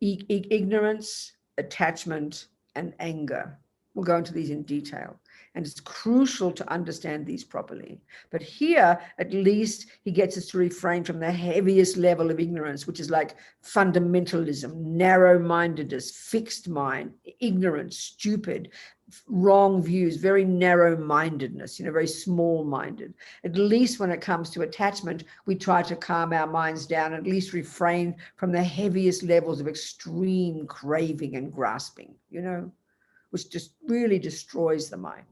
ignorance, attachment, and anger. We'll go into these in detail. And it's crucial to understand these properly. But here, at least, he gets us to refrain from the heaviest level of ignorance, which is like fundamentalism, narrow-mindedness, fixed mind, ignorance, stupid, wrong views, very narrow-mindedness, very small-minded. At least when it comes to attachment, we try to calm our minds down, at least refrain from the heaviest levels of extreme craving and grasping, which just really destroys the mind.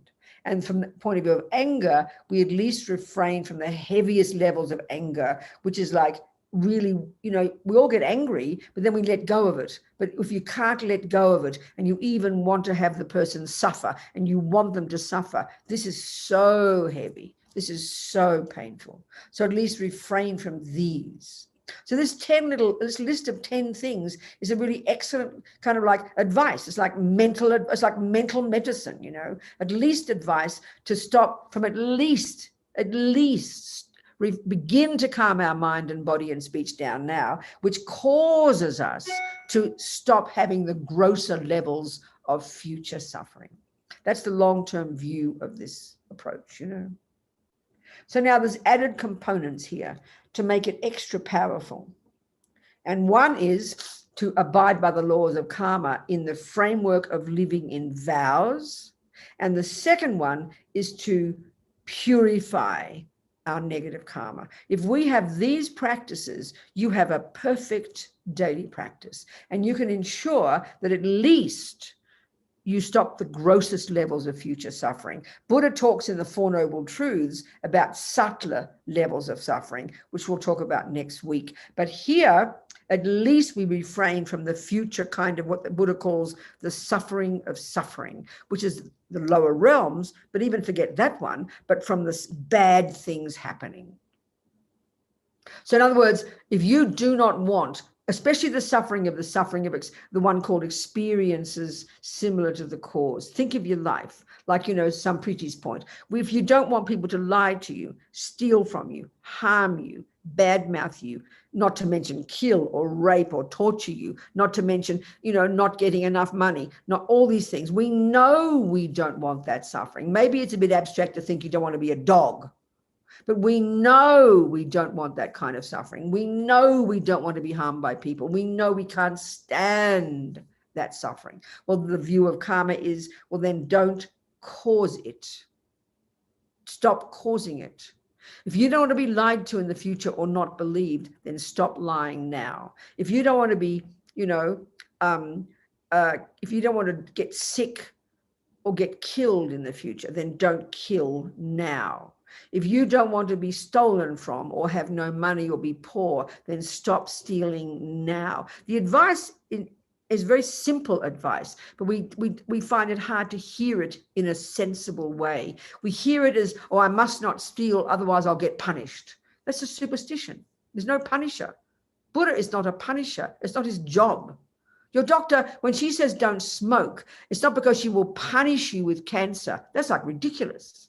And from the point of view of anger, we at least refrain from the heaviest levels of anger, which is like really, we all get angry, but then we let go of it. But if you can't let go of it and you even want to have the person suffer and you want them to suffer, this is so heavy. This is so painful. So at least refrain from these. So this list of 10 things is a really excellent kind of like advice. It's like mental medicine, at least advice to stop from at least begin to calm our mind and body and speech down now, which causes us to stop having the grosser levels of future suffering. That's the long-term view of this approach, So now there's added components here to make it extra powerful. And one is to abide by the laws of karma in the framework of living in vows. And the second one is to purify our negative karma. If we have these practices, you have a perfect daily practice. And you can ensure that at least you stop the grossest levels of future suffering. Buddha talks in the Four Noble Truths about subtler levels of suffering, which we'll talk about next week. But here, at least we refrain from the future kind of what the Buddha calls the suffering of suffering, which is the lower realms, but even forget that one, but from the bad things happening. So in other words, if you do not want, especially the suffering of the one called experiences similar to the cause. Think of your life, like, Sampriti's point. If you don't want people to lie to you, steal from you, harm you, badmouth you, not to mention kill or rape or torture you, not to mention, not getting enough money, not all these things. We know we don't want that suffering. Maybe it's a bit abstract to think you don't want to be a dog. But we know we don't want that kind of suffering. We know we don't want to be harmed by people. We know we can't stand that suffering. Well, the view of karma is, well, then don't cause it. Stop causing it. If you don't want to be lied to in the future or not believed, then stop lying now. If you don't want to be, if you don't want to get sick or get killed in the future, then don't kill now. If you don't want to be stolen from or have no money or be poor, then stop stealing now. The advice is very simple advice, but we find it hard to hear it in a sensible way. We hear it as, oh, I must not steal, otherwise I'll get punished. That's a superstition. There's no punisher. Buddha is not a punisher. It's not his job. Your doctor, when she says don't smoke, it's not because she will punish you with cancer. That's like ridiculous.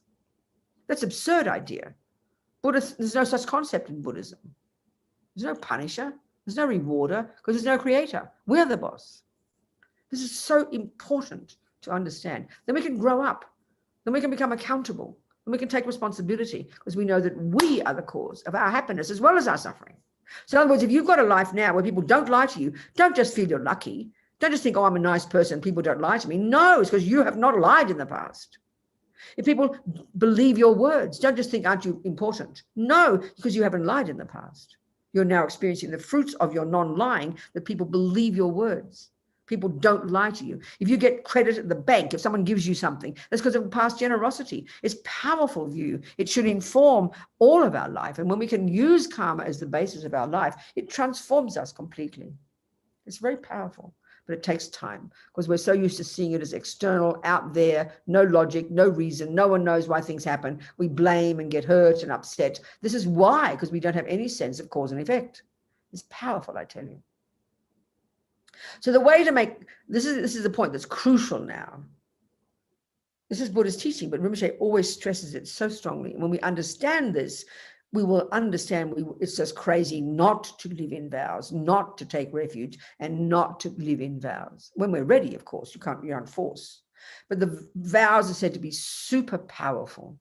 That's an absurd idea. There's no such concept in Buddhism. There's no punisher. There's no rewarder because there's no creator. We're the boss. This is so important to understand. Then we can grow up. Then we can become accountable. Then we can take responsibility because we know that we are the cause of our happiness as well as our suffering. So in other words, if you've got a life now where people don't lie to you, don't just feel you're lucky. Don't just think, oh, I'm a nice person, people don't lie to me. No, it's because you have not lied in the past. If people believe your words, don't just think, aren't you important? No, because you haven't lied in the past. You're now experiencing the fruits of your non-lying, that people believe your words. People don't lie to you. If you get credit at the bank, if someone gives you something, that's because of past generosity. It's powerful view. It should inform all of our life. And when we can use karma as the basis of our life, it transforms us completely. It's very powerful, but it takes time because we're so used to seeing it as external, out there, no logic, no reason. No one knows why things happen. We blame and get hurt and upset. This is why, because we don't have any sense of cause and effect. It's powerful, I tell you. So the way to make, this is the point that's crucial now. This is Buddhist teaching, but Rinpoche always stresses it so strongly. And when we understand this, we will understand it's just crazy not to live in vows, not to take refuge, and not to live in vows. When we're ready, of course, you're on force. But the vows are said to be super powerful.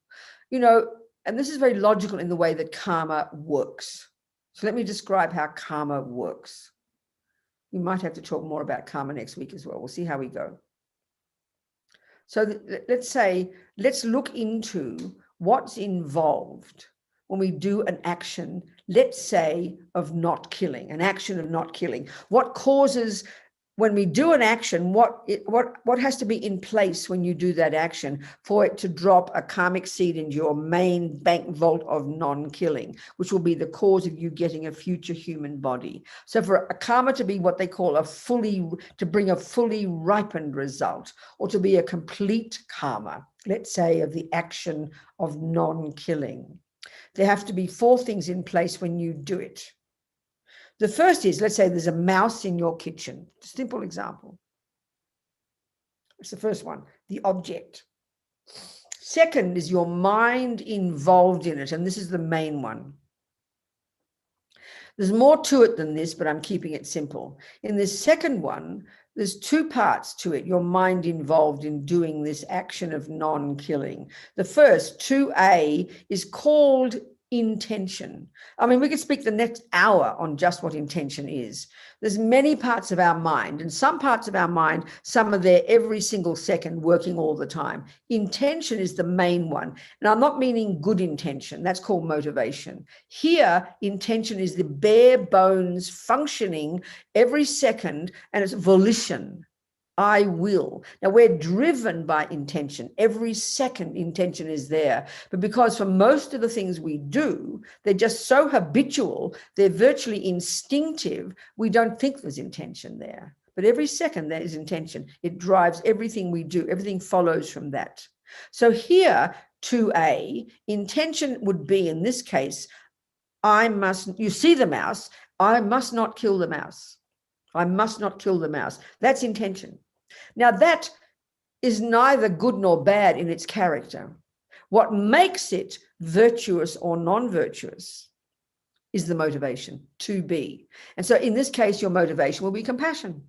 You know, and this is very logical in the way that karma works. So let me describe how karma works. We might have to talk more about karma next week as well. We'll see how we go. So let's look into what's involved when we do an action, let's say, of not killing, an action of not killing. What causes, when we do an action, what has to be in place when you do that action for it to drop a karmic seed into your main bank vault of non-killing, which will be the cause of you getting a future human body. So for a karma to be what they call to bring a fully ripened result, or to be a complete karma, let's say, of the action of non-killing, there have to be 4 things in place when you do it. The first is, let's say there's a mouse in your kitchen. Simple example. That's the first one, the object. Second is your mind involved in it, and this is the main one. There's more to it than this, but I'm keeping it simple. In this second one, there's 2 parts to it, your mind involved in doing this action of non-killing. The first, 2A, is called intention. I mean, we could speak the next hour on just what intention is. There's many parts of our mind, and some parts of our mind, some are there every single second, working all the time. Intention is the main one. And I'm not meaning good intention. That's called motivation. Here, intention is the bare bones functioning every second, and it's volition. I will. Now, we're driven by intention. Every second intention is there. But because for most of the things we do, they're just so habitual, they're virtually instinctive, we don't think there's intention there. But every second there is intention. It drives everything we do. Everything follows from that. So here, 2A, intention would be, in this case, you see the mouse, I must not kill the mouse. I must not kill the mouse. That's intention. Now, that is neither good nor bad in its character. What makes it virtuous or non-virtuous is the motivation, to be. And so in this case, your motivation will be compassion.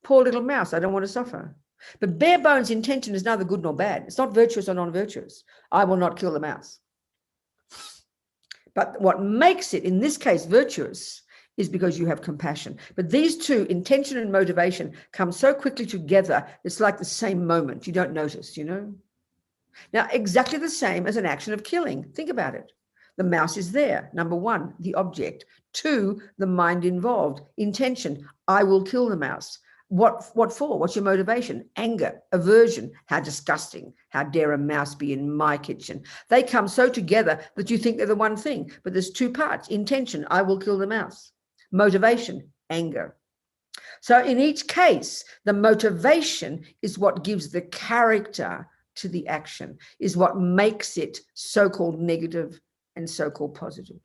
Poor little mouse, I don't want to suffer. But bare bones intention is neither good nor bad. It's not virtuous or non-virtuous. I will not kill the mouse. But what makes it, in this case, virtuous is because you have compassion. But these 2, intention and motivation, come so quickly together, it's like the same moment. You don't notice, you know? Now, exactly the same as an action of killing. Think about it. The mouse is there. Number 1, the object. 2, the mind involved. Intention, I will kill the mouse. What for? What's your motivation? Anger, aversion. How disgusting. How dare a mouse be in my kitchen? They come so together that you think they're the one thing. But there's 2 parts. Intention, I will kill the mouse. Motivation, anger. So in each case, the motivation is what gives the character to the action, is what makes it so-called negative and so-called positive.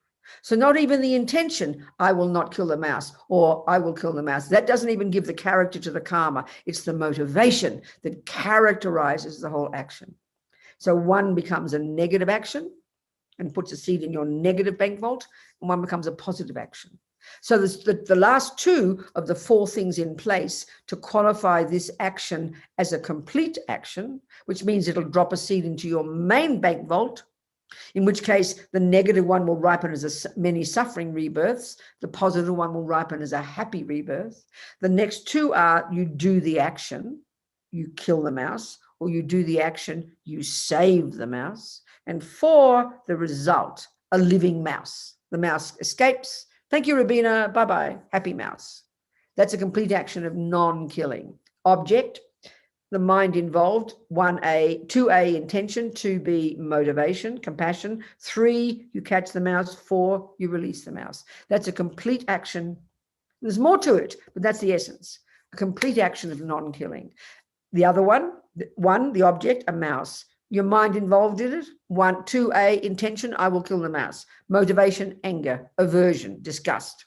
So not even the intention, I will not kill the mouse, or I will kill the mouse. That doesn't even give the character to the karma. It's the motivation that characterizes the whole action. So one becomes a negative action and puts a seed in your negative bank vault, and one becomes a positive action. So the last 2 of the 4 things in place to qualify this action as a complete action, which means it'll drop a seed into your main bank vault, in which case the negative one will ripen as many suffering rebirths, the positive one will ripen as a happy rebirth. The next 2 are you do the action, you kill the mouse, or you do the action, you save the mouse. And 4, the result, a living mouse. The mouse escapes. Thank you, Robina. Bye-bye. Happy mouse. That's a complete action of non-killing. Object, the mind involved, 1A, 2A, intention, 2B, motivation, compassion, 3, you catch the mouse, 4, you release the mouse. That's a complete action. There's more to it, but that's the essence. A complete action of non-killing. The other one, the object, a mouse. Your mind involved in it. 1, 2A, intention, I will kill the mouse. Motivation, anger, aversion, disgust.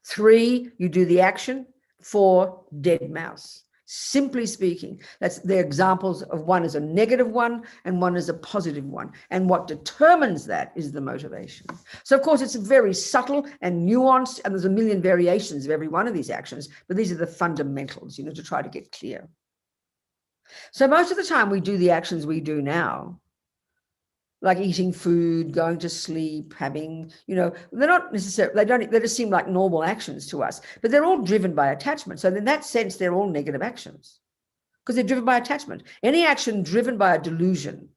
3, you do the action. 4, dead mouse. Simply speaking, that's the examples of one is a negative one and one is a positive one. And what determines that is the motivation. So, of course, it's very subtle and nuanced, and there's a million variations of every one of these actions, but these are the fundamentals, you know, to try to get clear. So most of the time we do the actions we do now, like eating food, going to sleep, having, you know, they're not necessarily, they just seem like normal actions to us, but they're all driven by attachment. So in that sense, they're all negative actions because they're driven by attachment. Any action driven by a delusion,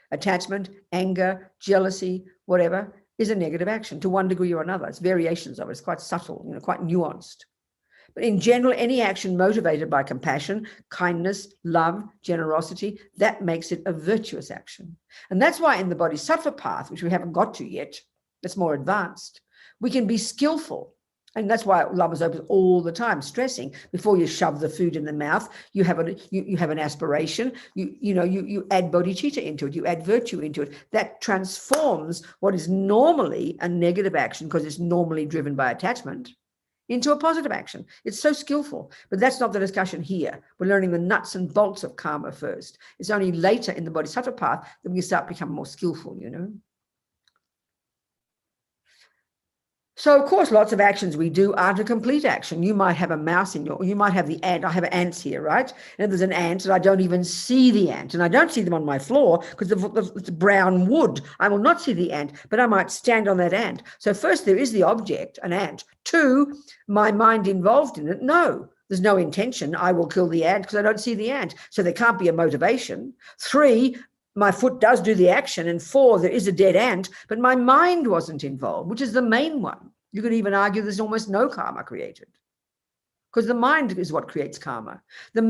attachment, anger, jealousy, whatever, is a negative action to one degree or another. It's variations of it. It's quite subtle, you know, quite nuanced. But in general, any action motivated by compassion, kindness, love, generosity, that makes it a virtuous action. And that's why in the Bodhisattva path, which we haven't got to yet, that's more advanced, we can be skillful. And that's why Lama Zopa is all the time stressing, before you shove the food in the mouth, you have an aspiration, you add bodhicitta into it, you add virtue into it. That transforms what is normally a negative action, because it's normally driven by attachment, into a positive action. It's so skillful, but that's not the discussion here. We're learning the nuts and bolts of karma first. It's only later in the Bodhisattva path that we start becoming more skillful, you know. So, of course, lots of actions we do aren't a complete action. You might have a mouse in you might have the ant. I have ants here, right? And if there's an ant and I don't even see the ant, and I don't see them on my floor because it's brown wood, I will not see the ant, but I might stand on that ant. So first there is the object, an ant. 2, my mind involved in it. No, there's no intention. I will kill the ant because I don't see the ant. So there can't be a motivation. 3, my foot does do the action. And 4, there is a dead ant, but my mind wasn't involved, which is the main one. You could even argue there's almost no karma created, because the mind is what creates karma. The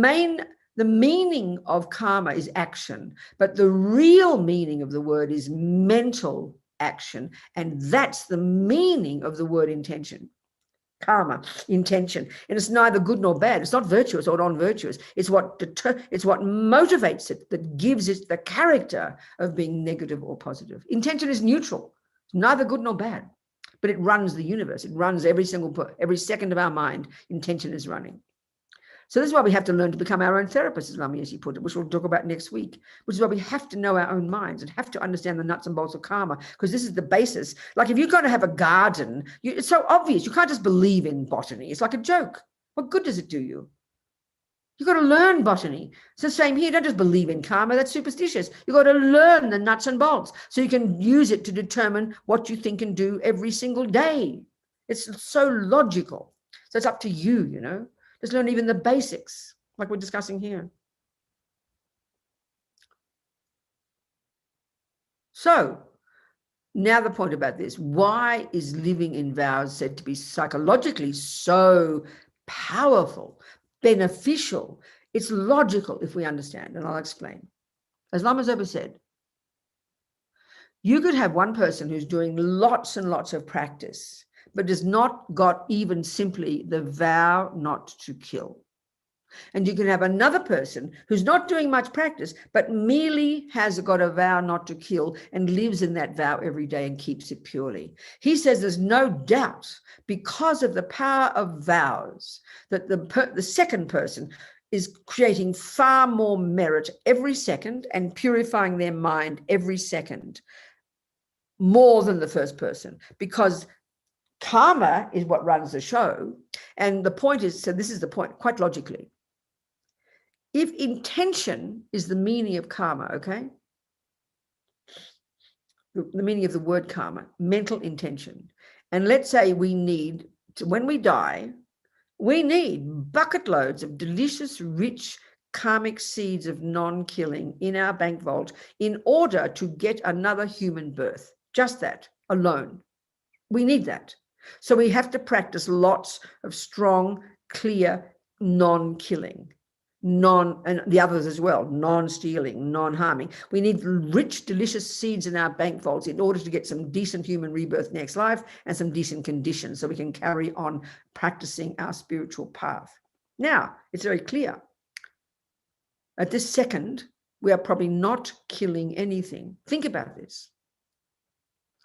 meaning of karma is action, but the real meaning of the word is mental action. And that's the meaning of the word intention. Karma, intention. And it's neither good nor bad. It's not virtuous or non-virtuous. It's what motivates it, that gives it the character of being negative or positive. Intention is neutral. It's neither good nor bad, but it runs the universe. It runs every second of our mind. Intention is running. So this is why we have to learn to become our own therapists, as Lama Yeshe put it, which we'll talk about next week, which is why we have to know our own minds and have to understand the nuts and bolts of karma, because this is the basis. Like if you're going to have a garden, it's so obvious. You can't just believe in botany. It's like a joke. What good does it do you? You've got to learn botany. It's the same here. Don't just believe in karma. That's superstitious. You've got to learn the nuts and bolts so you can use it to determine what you think and do every single day. It's so logical. So it's up to you, you know. Just learn even the basics, like we're discussing here. So now the point about this. Why is living in vows said to be psychologically so powerful, beneficial? It's logical if we understand, and I'll explain. As Lama Zopa said, you could have one person who's doing lots and lots of practice, but has not got even simply the vow not to kill. And you can have another person who's not doing much practice, but merely has got a vow not to kill and lives in that vow every day and keeps it purely. He says there's no doubt, because of the power of vows, that the second person is creating far more merit every second and purifying their mind every second, more than the first person, because karma is what runs the show. And the point is, so this is the point, quite logically. If intention is the meaning of karma, okay? The meaning of the word karma, mental intention. And let's say we need, when we die, we need bucket loads of delicious, rich, karmic seeds of non-killing in our bank vault in order to get another human birth. Just that alone. We need that. So we have to practice lots of strong, clear, non-killing, and the others as well, non-stealing, non-harming. We need rich, delicious seeds in our bank vaults in order to get some decent human rebirth next life and some decent conditions so we can carry on practicing our spiritual path. Now, it's very clear. At this second, we are probably not killing anything. Think about this.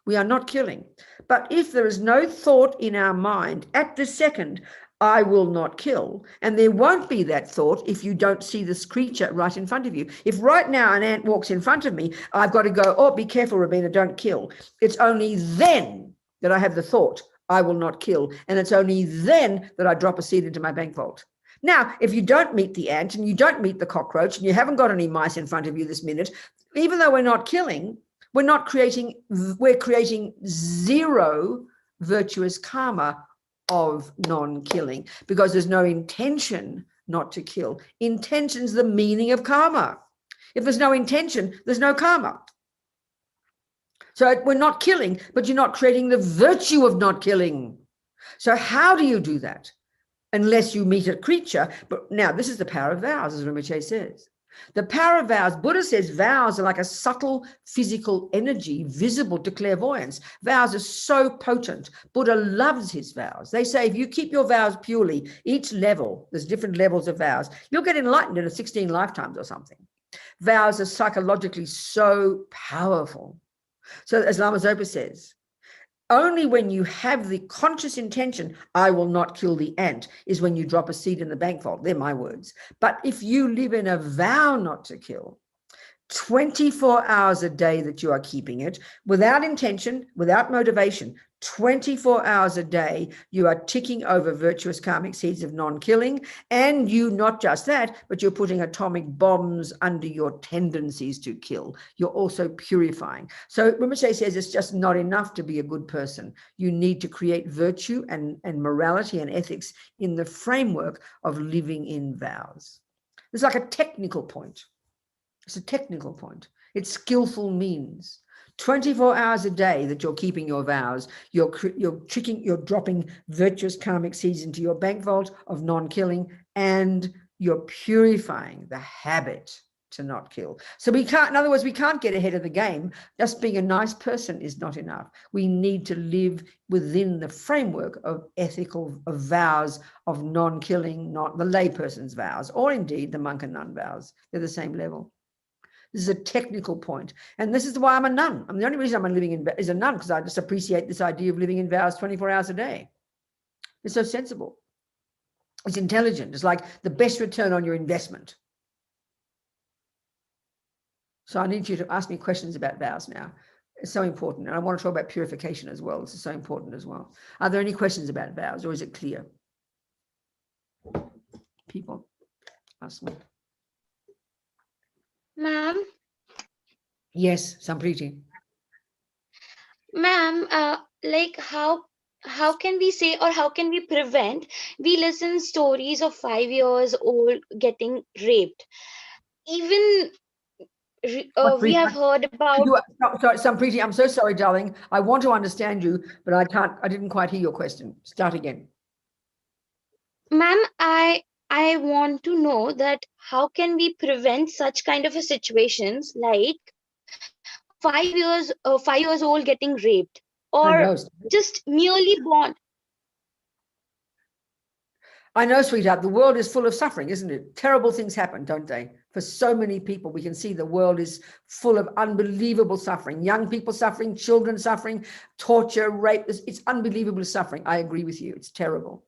We are not killing. But if there is no thought in our mind at this second, I will not kill, and there won't be that thought if you don't see this creature right in front of you. If right now an ant walks in front of me, I've got to go, oh, be careful, Robina, don't kill. It's only then that I have the thought, I will not kill. And it's only then that I drop a seed into my bank vault. Now, if you don't meet the ant and you don't meet the cockroach and you haven't got any mice in front of you this minute, even though we're not killing, we're creating zero virtuous karma of non-killing because there's no intention not to kill. Intention's the meaning of karma. If there's no intention, there's no karma. So we're not killing, but you're not creating the virtue of not killing. So how do you do that? Unless you meet a creature. But now this is the power of vows, as Yeshe says. The power of vows, Buddha says vows are like a subtle physical energy visible to clairvoyance. Vows are so potent. Buddha loves his vows. They say if you keep your vows purely, each level, there's different levels of vows, you'll get enlightened in 16 lifetimes or something. Vows are psychologically so powerful. So as Lama Tzong Khapa says, only when you have the conscious intention, I will not kill the ant, is when you drop a seed in the bank vault. They're my words. But if you live in a vow not to kill, 24 hours a day that you are keeping it, without intention, without motivation, 24 hours a day, you are ticking over virtuous karmic seeds of non-killing. And you, not just that, but you're putting atomic bombs under your tendencies to kill. You're also purifying. So Rinpoche says it's just not enough to be a good person. You need to create virtue and morality and ethics in the framework of living in vows. It's like a technical point. It's a technical point. It's skillful means. 24 hours a day that you're keeping your vows, you're dropping virtuous karmic seeds into your bank vault of non-killing, and you're purifying the habit to not kill. So we can't, in other words, we can't get ahead of the game. Just being a nice person is not enough. We need to live within the framework of of vows of non-killing, not the layperson's vows, or indeed the monk and nun vows. They're the same level. This is a technical point. And this is why I'm a nun. The only reason I'm living in is a nun, because I just appreciate this idea of living in vows 24 hours a day. It's so sensible. It's intelligent. It's like the best return on your investment. So I need you to ask me questions about vows now. It's so important. And I want to talk about purification as well. This is so important as well. Are there any questions about vows, or is it clear? People, ask me. Ma'am? Yes, Sampriti. Ma'am, like how can we say, or how can we prevent, we listen stories of 5 years old getting raped. Even we have heard about... Sorry, Sampriti, I'm so sorry, darling. I want to understand you, but I didn't quite hear your question. Start again. Ma'am, I want to know that how can we prevent such kind of a situations, like 5 years old getting raped, or just merely born. I know, sweetheart, the world is full of suffering, isn't it? Terrible things happen, don't they? For so many people, we can see the world is full of unbelievable suffering. Young people suffering, children suffering, torture, rape. It's unbelievable suffering. I agree with you. It's terrible.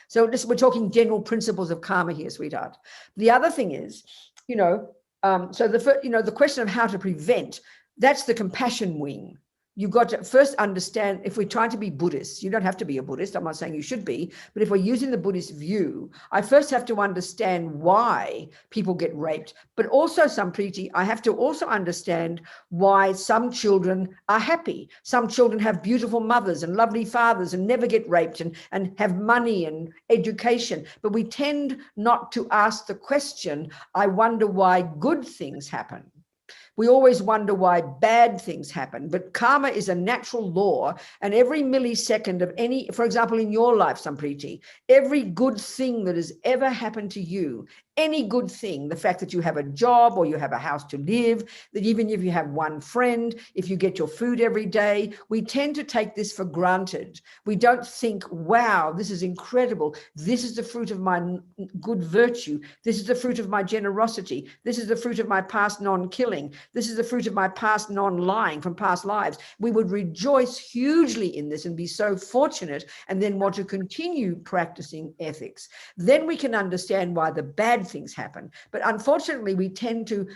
So we're talking general principles of karma here, sweetheart. The other thing is, so the question of how to prevent, that's the compassion wing. You've got to first understand, if we're trying to be Buddhists, you don't have to be a Buddhist, I'm not saying you should be, but if we're using the Buddhist view, I first have to understand why people get raped. But also, Sampriti, I have to also understand why some children are happy. Some children have beautiful mothers and lovely fathers and never get raped and have money and education. But we tend not to ask the question, I wonder why good things happen. We always wonder why bad things happen, but karma is a natural law, and every millisecond of any, for example, in your life, Sampriti, every good thing that has ever happened to you, any good thing, the fact that you have a job or you have a house to live, that even if you have one friend, if you get your food every day, we tend to take this for granted. We don't think, wow, this is incredible. This is the fruit of my good virtue. This is the fruit of my generosity. This is the fruit of my past non-killing. This is the fruit of my past non-lying from past lives. We would rejoice hugely in this and be so fortunate, and then want to continue practicing ethics. Then we can understand why the bad things happen. But unfortunately, we tend to,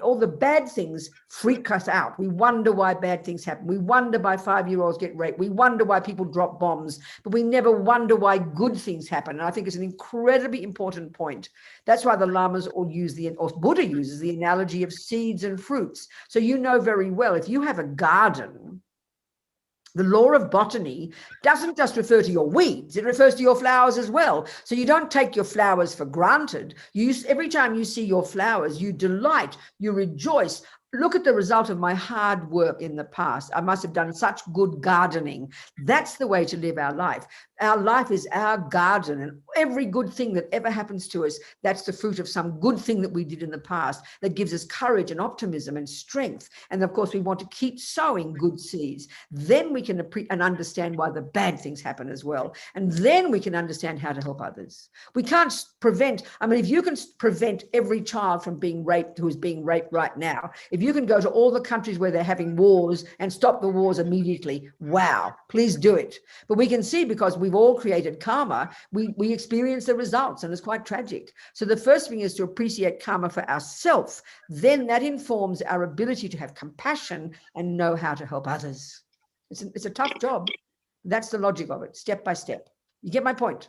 all the bad things freak us out. We wonder why bad things happen. We wonder why 5-year-olds get raped. We wonder why people drop bombs, but we never wonder why good things happen. And I think it's an incredibly important point. That's why the lamas all use or Buddha uses the analogy of seeds and fruits. So you know very well, if you have a garden, the law of botany doesn't just refer to your weeds, it refers to your flowers as well. So you don't take your flowers for granted. Every time you see your flowers, you delight, you rejoice. Look at the result of my hard work in the past. I must have done such good gardening. That's the way to live our life. Our life is our garden, and every good thing that ever happens to us, that's the fruit of some good thing that we did in the past that gives us courage and optimism and strength. And of course, we want to keep sowing good seeds. Then we can understand why the bad things happen as well. And then we can understand how to help others. We can't prevent, if you can prevent every child from being raped who is being raped right now, if you can go to all the countries where they're having wars and stop the wars immediately, wow, please do it. But we can see, because we've all created karma, we experience the results, and it's quite tragic. So the first thing is to appreciate karma for ourselves. Then that informs our ability to have compassion and know how to help others. It's a tough job. That's the logic of it, step by step. You get my point?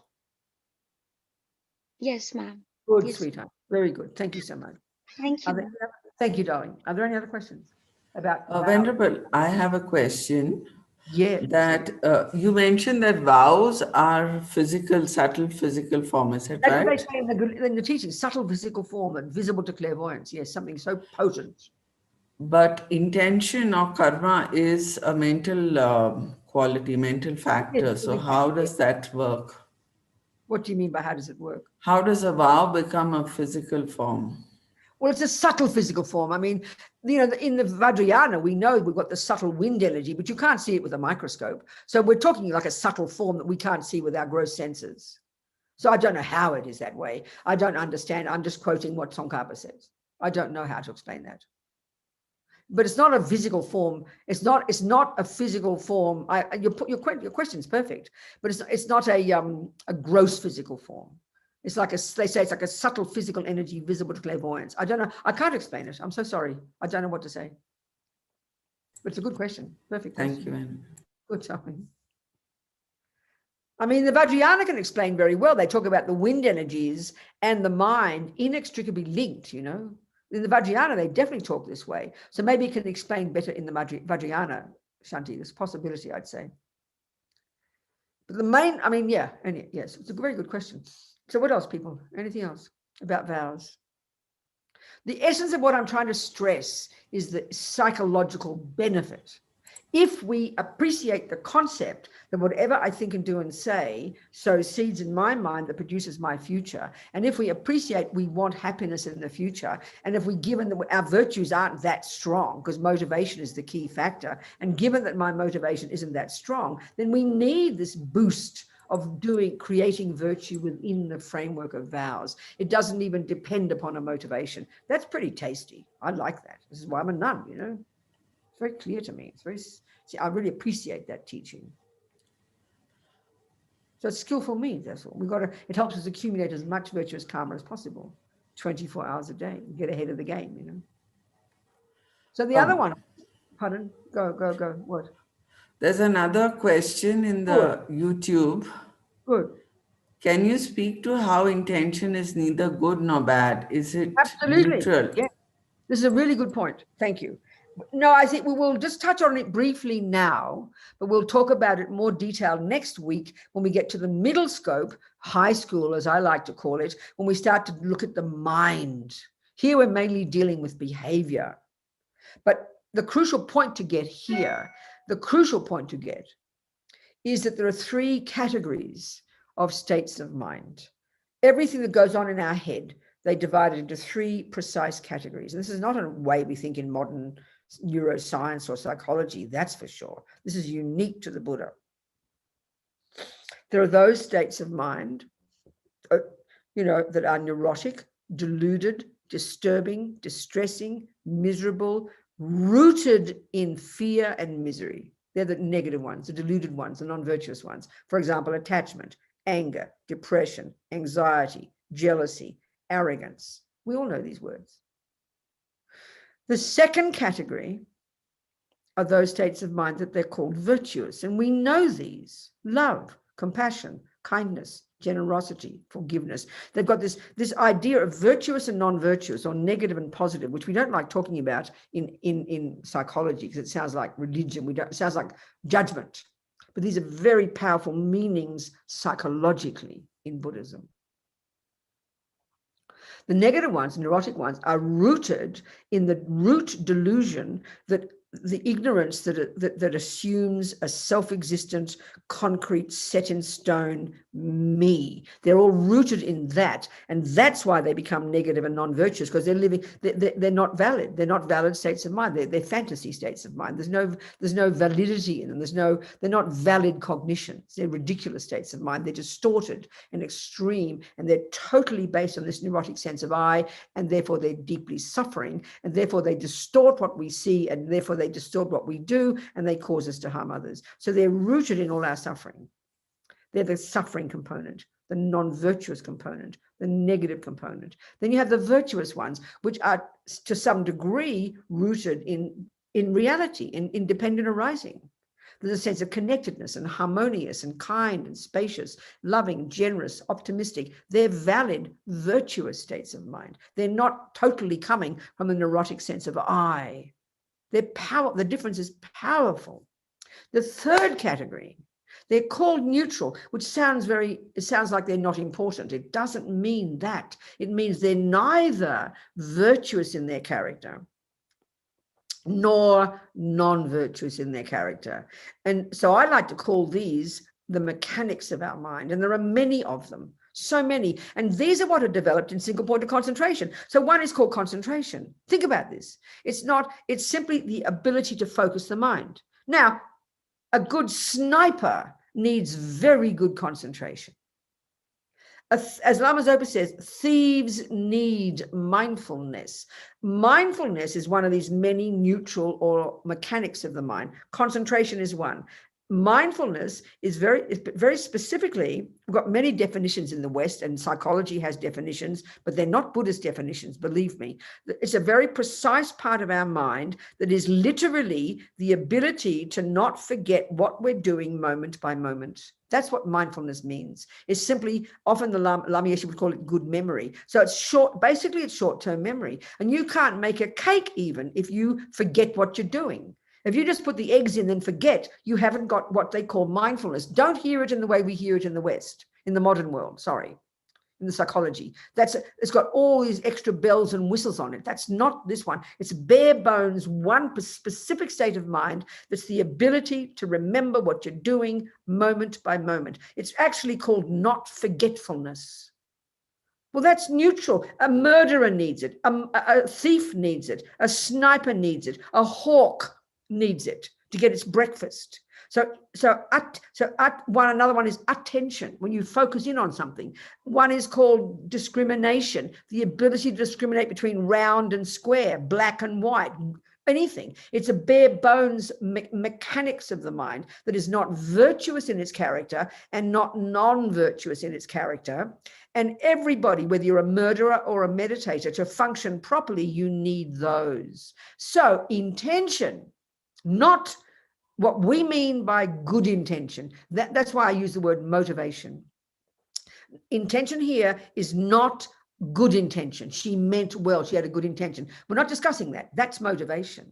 Yes, ma'am. Good, Yes. sweetheart. Very good. Thank you so much. Thank you. Thank you, darling. Are there any other questions about? Venerable, I have a question. Yeah. That you mentioned that vows are subtle physical form, is that That's right? what they say in the teaching, subtle physical form and visible to clairvoyance. Yes, something so potent. But intention or karma is a mental quality, mental factor. So how does that work? What do you mean by how does it work? How does a vow become a physical form? Well, it's a subtle physical form. In the Vajrayana, we know we've got the subtle wind energy, but you can't see it with a microscope. So we're talking like a subtle form that we can't see with our gross senses. So I don't know how it is that way. I don't understand. I'm just quoting what Tzong Khapa says. I don't know how to explain that. But it's not a physical form. It's not a physical form. Your question is perfect, but it's not a gross physical form. It's like they say it's like a subtle physical energy visible to clairvoyance. I don't know. I can't explain it. I'm so sorry. I don't know what to say. But it's a good question. Perfect question. Thank you, Venerable. Good job. The Vajrayana can explain very well. They talk about the wind energies and the mind inextricably linked, In the Vajrayana, they definitely talk this way. So maybe it can explain better in the Vajrayana, Shanti. There's a possibility, I'd say. But the main, yes, it's a very good question. So what else, people? Anything else about vows? The essence of what I'm trying to stress is the psychological benefit. If we appreciate the concept that whatever I think and do and say sows seeds in my mind that produces my future, and if we appreciate we want happiness in the future, and if we, given that our virtues aren't that strong, because motivation is the key factor, and given that my motivation isn't that strong, then we need this boost of creating virtue within the framework of vows. It doesn't even depend upon a motivation. That's pretty tasty. I like that. This is why I'm a nun, It's very clear to me. I really appreciate that teaching. So it's skillful means, that's all. It helps us accumulate as much virtuous karma as possible, 24 hours a day, get ahead of the game, So the other one, pardon, go, what? There's another question in the YouTube. Good. Can you speak to how intention is neither good nor bad? Is it neutral? Yeah. This is a really good point. Thank you. No, I think we will just touch on it briefly now, but we'll talk about it more detail next week when we get to the middle scope, high school, as I like to call it, when we start to look at the mind. Here we're mainly dealing with behavior. But the crucial point to get here, the crucial point to get is that there are 3 categories of states of mind. Everything that goes on in our head, they divide it into 3 precise categories. And this is not a way we think in modern neuroscience or psychology, that's for sure. This is unique to the Buddha. There are those states of mind, that are neurotic, deluded, disturbing, distressing, miserable, rooted in fear and misery. They're the negative ones, the deluded ones, the non-virtuous ones. For example, attachment, anger, depression, anxiety, jealousy, arrogance. We all know these words. The second category are those states of mind that they're called virtuous. And we know these: love, compassion, kindness, generosity, forgiveness. They've got this idea of virtuous and non-virtuous, or negative and positive, which we don't like talking about in psychology because it sounds like religion. It sounds like judgment. But these are very powerful meanings psychologically in Buddhism. The negative ones, neurotic ones, are rooted in the root delusion that the ignorance that assumes a self-existent, concrete, set in stone me. They're all rooted in that, and that's why they become negative and non-virtuous, because they're not valid. They're not valid states of mind. They're fantasy states of mind. There's no validity in them. They're not valid cognitions. They're ridiculous states of mind. They're distorted and extreme, and they're totally based on this neurotic sense of I, and therefore they're deeply suffering, and therefore they distort what we see, and therefore they distort what we do, and they cause us to harm others. So they're rooted in all our suffering. They're the suffering component, the non-virtuous component, the negative component. Then you have the virtuous ones, which are to some degree rooted in reality, in independent arising. There's a sense of connectedness and harmonious and kind and spacious, loving, generous, optimistic. They're valid, virtuous states of mind. They're not totally coming from a neurotic sense of I. The difference is powerful. The third category, they're called neutral, which sounds like they're not important. It doesn't mean that. It means they're neither virtuous in their character nor non-virtuous in their character. And so I like to call these the mechanics of our mind. And there are many of them, so many. And these are what are developed in single point of concentration. So one is called concentration. Think about this. It's simply the ability to focus the mind. Now, a good sniper needs very good concentration. As Lama Zopa says, thieves need mindfulness. Mindfulness is one of these many neutral or mechanics of the mind. Concentration is one. Mindfulness is very specifically, we've got many definitions in the West, and psychology has definitions, but they're not Buddhist definitions, believe me. It's a very precise part of our mind that is literally the ability to not forget what we're doing moment by moment. That's what mindfulness means. It's simply, often the Lama Yeshe would call it good memory. So it's basically it's short-term memory. And you can't make a cake even if you forget what you're doing. If you just put the eggs in and forget, you haven't got what they call mindfulness. Don't hear it in the way we hear it in the West, in the modern world, in the psychology. It's got all these extra bells and whistles on it. That's not this one. It's bare bones, one specific state of mind that's the ability to remember what you're doing moment by moment. It's actually called not forgetfulness. Well, that's neutral. A murderer needs it. A thief needs it. A sniper needs it. A hawk needs it to get its breakfast. Another one is attention, when you focus in on something. One is called discrimination, the ability to discriminate between round and square, black and white, anything. It's a bare bones mechanics of the mind that is not virtuous in its character and not non-virtuous in its character. And everybody, whether you're a murderer or a meditator, to function properly, you need those. So intention, not what we mean by good intention. That's why I use the word motivation. Intention here is not good intention. She meant well. She had a good intention. We're not discussing that. That's motivation.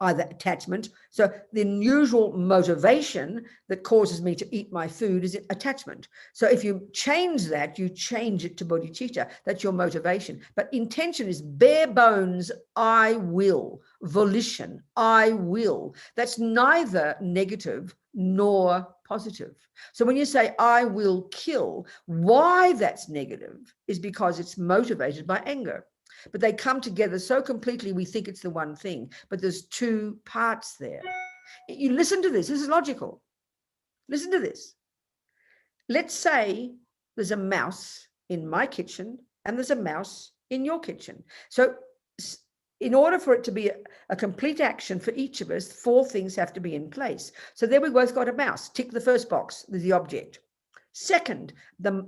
either attachment. So the unusual motivation that causes me to eat my food is attachment. So if you change that, you change it to bodhicitta. That's your motivation. But intention is bare bones, I will, volition, I will. That's neither negative nor positive. So when you say I will kill, why that's negative is because it's motivated by anger. But they come together so completely we think it's the one thing, but there's two parts there. You listen to this. This is logical. Listen to this. Let's say there's a mouse in my kitchen and there's a mouse in your kitchen. So in order for it to be a complete action for each of us, 4 things have to be in place. So there we both got a mouse. Tick the first box, the object. Second,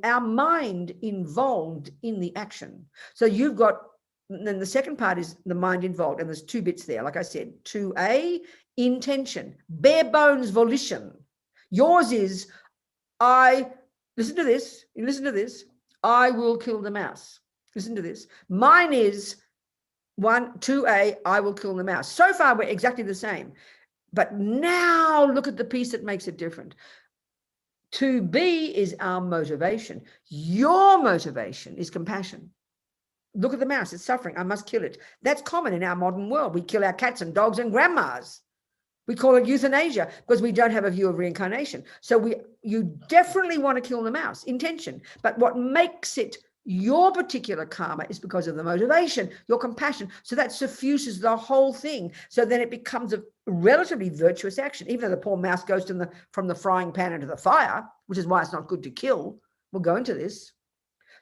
our mind involved in the action. So you've got, and then the second part is the mind involved, and there's 2 bits there. Like I said, 2A, intention, bare bones volition. Yours is, listen to this, I will kill the mouse. Listen to this. Mine is 2A, I will kill the mouse. So far, we're exactly the same. But now look at the piece that makes it different. 2B is our motivation. Your motivation is compassion. Look at the mouse, it's suffering, I must kill it. That's common in our modern world. We kill our cats and dogs and grandmas. We call it euthanasia because we don't have a view of reincarnation. So you definitely want to kill the mouse, intention. But what makes it your particular karma is because of the motivation, your compassion. So that suffuses the whole thing. So then it becomes a relatively virtuous action, even though the poor mouse goes from the frying pan into the fire, which is why it's not good to kill. We'll go into this.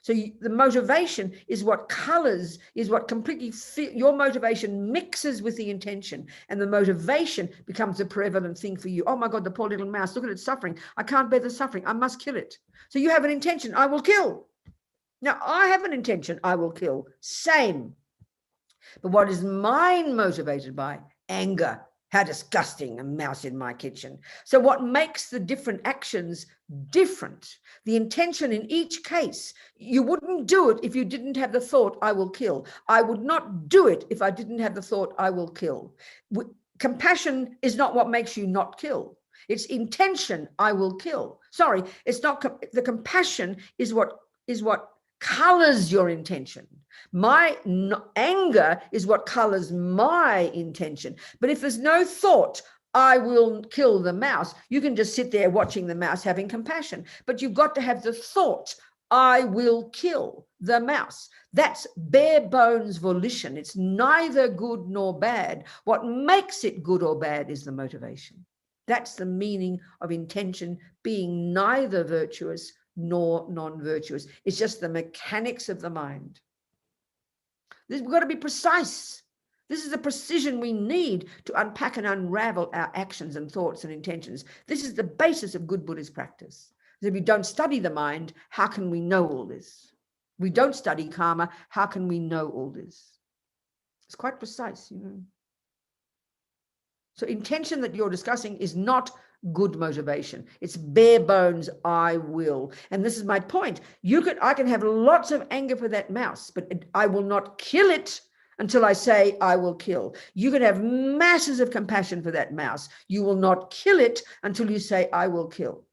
So the motivation is what colors, is what completely, your motivation mixes with the intention, and the motivation becomes a prevalent thing for you. Oh my God, the poor little mouse, look at it suffering. I can't bear the suffering. I must kill it. So you have an intention, I will kill. Now I have an intention, I will kill. Same. But what is mine motivated by? Anger. How disgusting, a mouse in my kitchen. So what makes the different actions different? The intention in each case. You wouldn't do it if you didn't have the thought, I will kill. I would not do it if I didn't have the thought, I will kill. Compassion is not what makes you not kill. It's intention, I will kill. Sorry, it's not, the compassion is what colors your intention. My anger is what colors my intention. But if there's no thought, I will kill the mouse, you can just sit there watching the mouse having compassion. But you've got to have the thought, I will kill the mouse. That's bare bones volition. It's neither good nor bad. What makes it good or bad is the motivation. That's the meaning of intention being neither virtuous nor non-virtuous. It's just the mechanics of the mind. We've got to be precise. This is the precision we need to unpack and unravel our actions and thoughts and intentions. This is the basis of good Buddhist practice. If we don't study the mind, how can we know all this? We don't study karma, how can we know all this? It's quite precise, you know. So intention that you're discussing is not good motivation. It's bare bones, I will. And this is my point. I can have lots of anger for that mouse, but I will not kill it until I say I will kill. You can have masses of compassion for that mouse. You will not kill it until you say I will kill.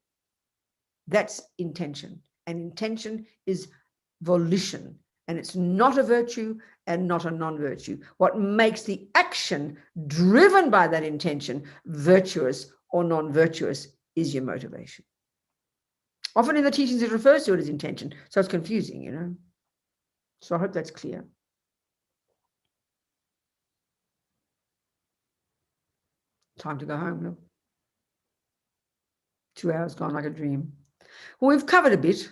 That's intention. And intention is volition. And it's not a virtue and not a non-virtue. What makes the action driven by that intention virtuous or non-virtuous is your motivation. Often in the teachings it refers to it as intention, so it's confusing, you know. So I hope that's clear. Time to go home, look. 2 hours gone like a dream. Well, we've covered a bit.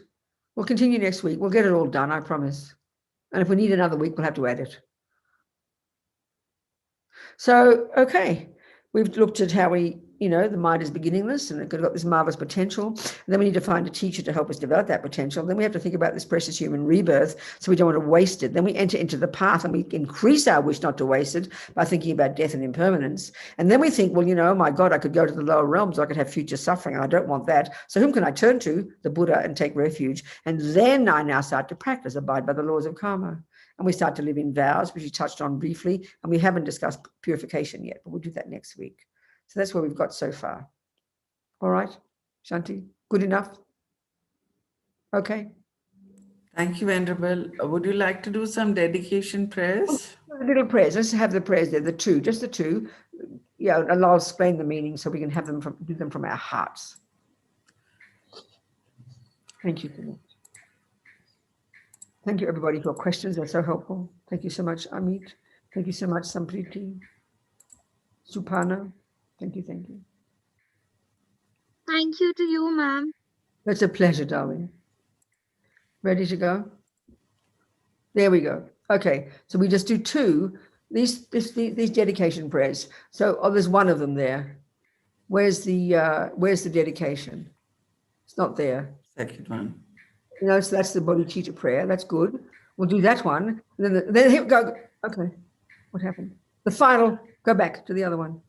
We'll continue next week. We'll get it all done, I promise. And if we need another week, we'll have to add it. So, okay, we've looked at how the mind is beginningless and it's got this marvelous potential. And then we need to find a teacher to help us develop that potential. Then we have to think about this precious human rebirth, so we don't want to waste it. Then we enter into the path and we increase our wish not to waste it by thinking about death and impermanence. And then we think, well, oh my God, I could go to the lower realms, I could have future suffering, and I don't want that. So whom can I turn to? The Buddha, and take refuge. And then I now start to practice, abide by the laws of karma. and we start to live in vows, which we touched on briefly, and we haven't discussed purification yet, but we'll do that next week. So that's where we've got so far. All right, Shanti, good enough? Okay. Thank you, Venerable. Would you like to do some dedication prayers? Little prayers. Let's have the prayers there, the two, just the two. Yeah, and I'll explain the meaning so we can have them do them from our hearts. Thank you so much. Thank you, everybody, for your questions. They're so helpful. Thank you so much, Amit. Thank you so much, Sampriti. Supana. Thank you, thank you. Thank you to you, ma'am. It's a pleasure, darling. Ready to go? There we go. Okay, so we just do two, these dedication prayers. So there's one of them there. Where's the dedication? It's not there. Second one. You know, so that's the bodhicitta prayer. That's good. We'll do that one. And then here we go. Okay, what happened? The final, go back to the other one.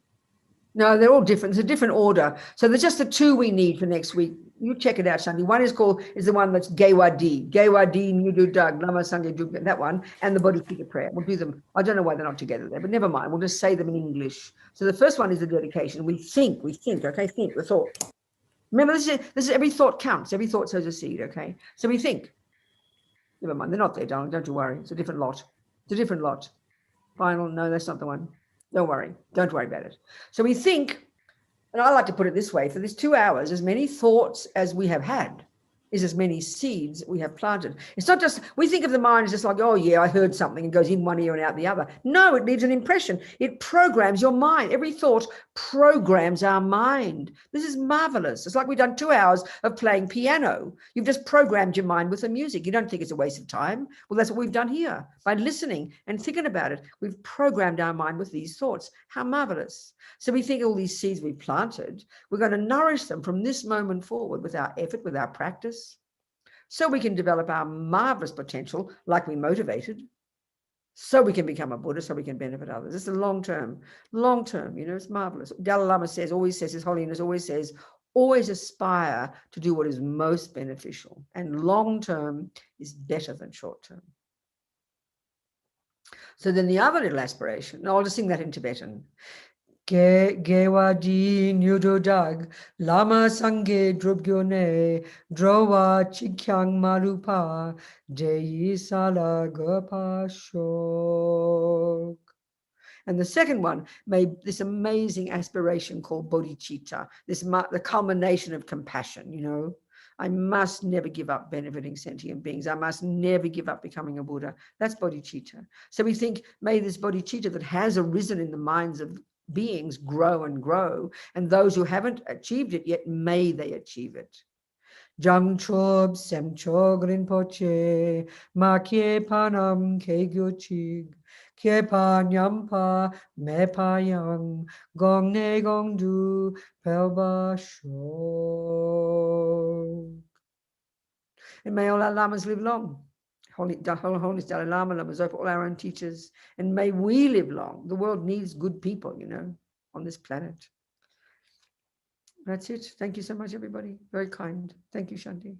No, they're all different. It's a different order. So there's just the two we need for next week. You check it out, Shanti. One is the one that's Gewadi Nudu Dag, Lama Sangye Dug, that one, and the Bodhicitta prayer. We'll do them. I don't know why they're not together there, but never mind. We'll just say them in English. So the first one is the dedication. We think, okay, think, the thought. Remember, this is every thought counts. Every thought sows a seed, okay? So we think. Never mind, they're not there, darling. Don't you worry. It's a different lot. It's a different lot. Final, no, that's not the one. Don't worry. Don't worry about it. So we think, and I like to put it this way, for these 2 hours, as many thoughts as we have had is as many seeds we have planted. It's not just, we think of the mind as just like, oh yeah, I heard something and goes in one ear and out the other. No, it leaves an impression. It programs your mind. Every thought programs our mind. This is marvelous. It's like we've done 2 hours of playing piano. You've just programmed your mind with the music. You don't think it's a waste of time. Well, that's what we've done here. By listening and thinking about it, we've programmed our mind with these thoughts. How marvelous. So we think all these seeds we've planted, we're going to nourish them from this moment forward with our effort, with our practice, so we can develop our marvelous potential like we motivated, so we can become a Buddha, so we can benefit others. It's a long term, you know, it's marvelous. Dalai Lama always says, His Holiness always says, always aspire to do what is most beneficial, and long term is better than short term. So then the other little aspiration, I'll just sing that in Tibetan. Gewadi Nyudo Dag, Lama Sangye Drubgyone, Drowa Chikyang Marupa, Deyi Sala Gopa Shok. And the second one made this amazing aspiration called bodhicitta, the culmination of compassion, you know. I must never give up benefiting sentient beings. I must never give up becoming a Buddha. That's bodhicitta. So we think, may this bodhicitta that has arisen in the minds of beings grow and grow, and those who haven't achieved it yet, may they achieve it. Jang chob sem chog rinpoche, ma kye panam ke gyochig, kye pa nyampa me pa yang, gong ne gong du pelba shok. And may all our lamas live long. Holy Dalai Lama, Lama Zopa, all our own teachers, and may we live long. The world needs good people, you know, on this planet. That's it. Thank you so much, everybody. Very kind. Thank you, Shanti.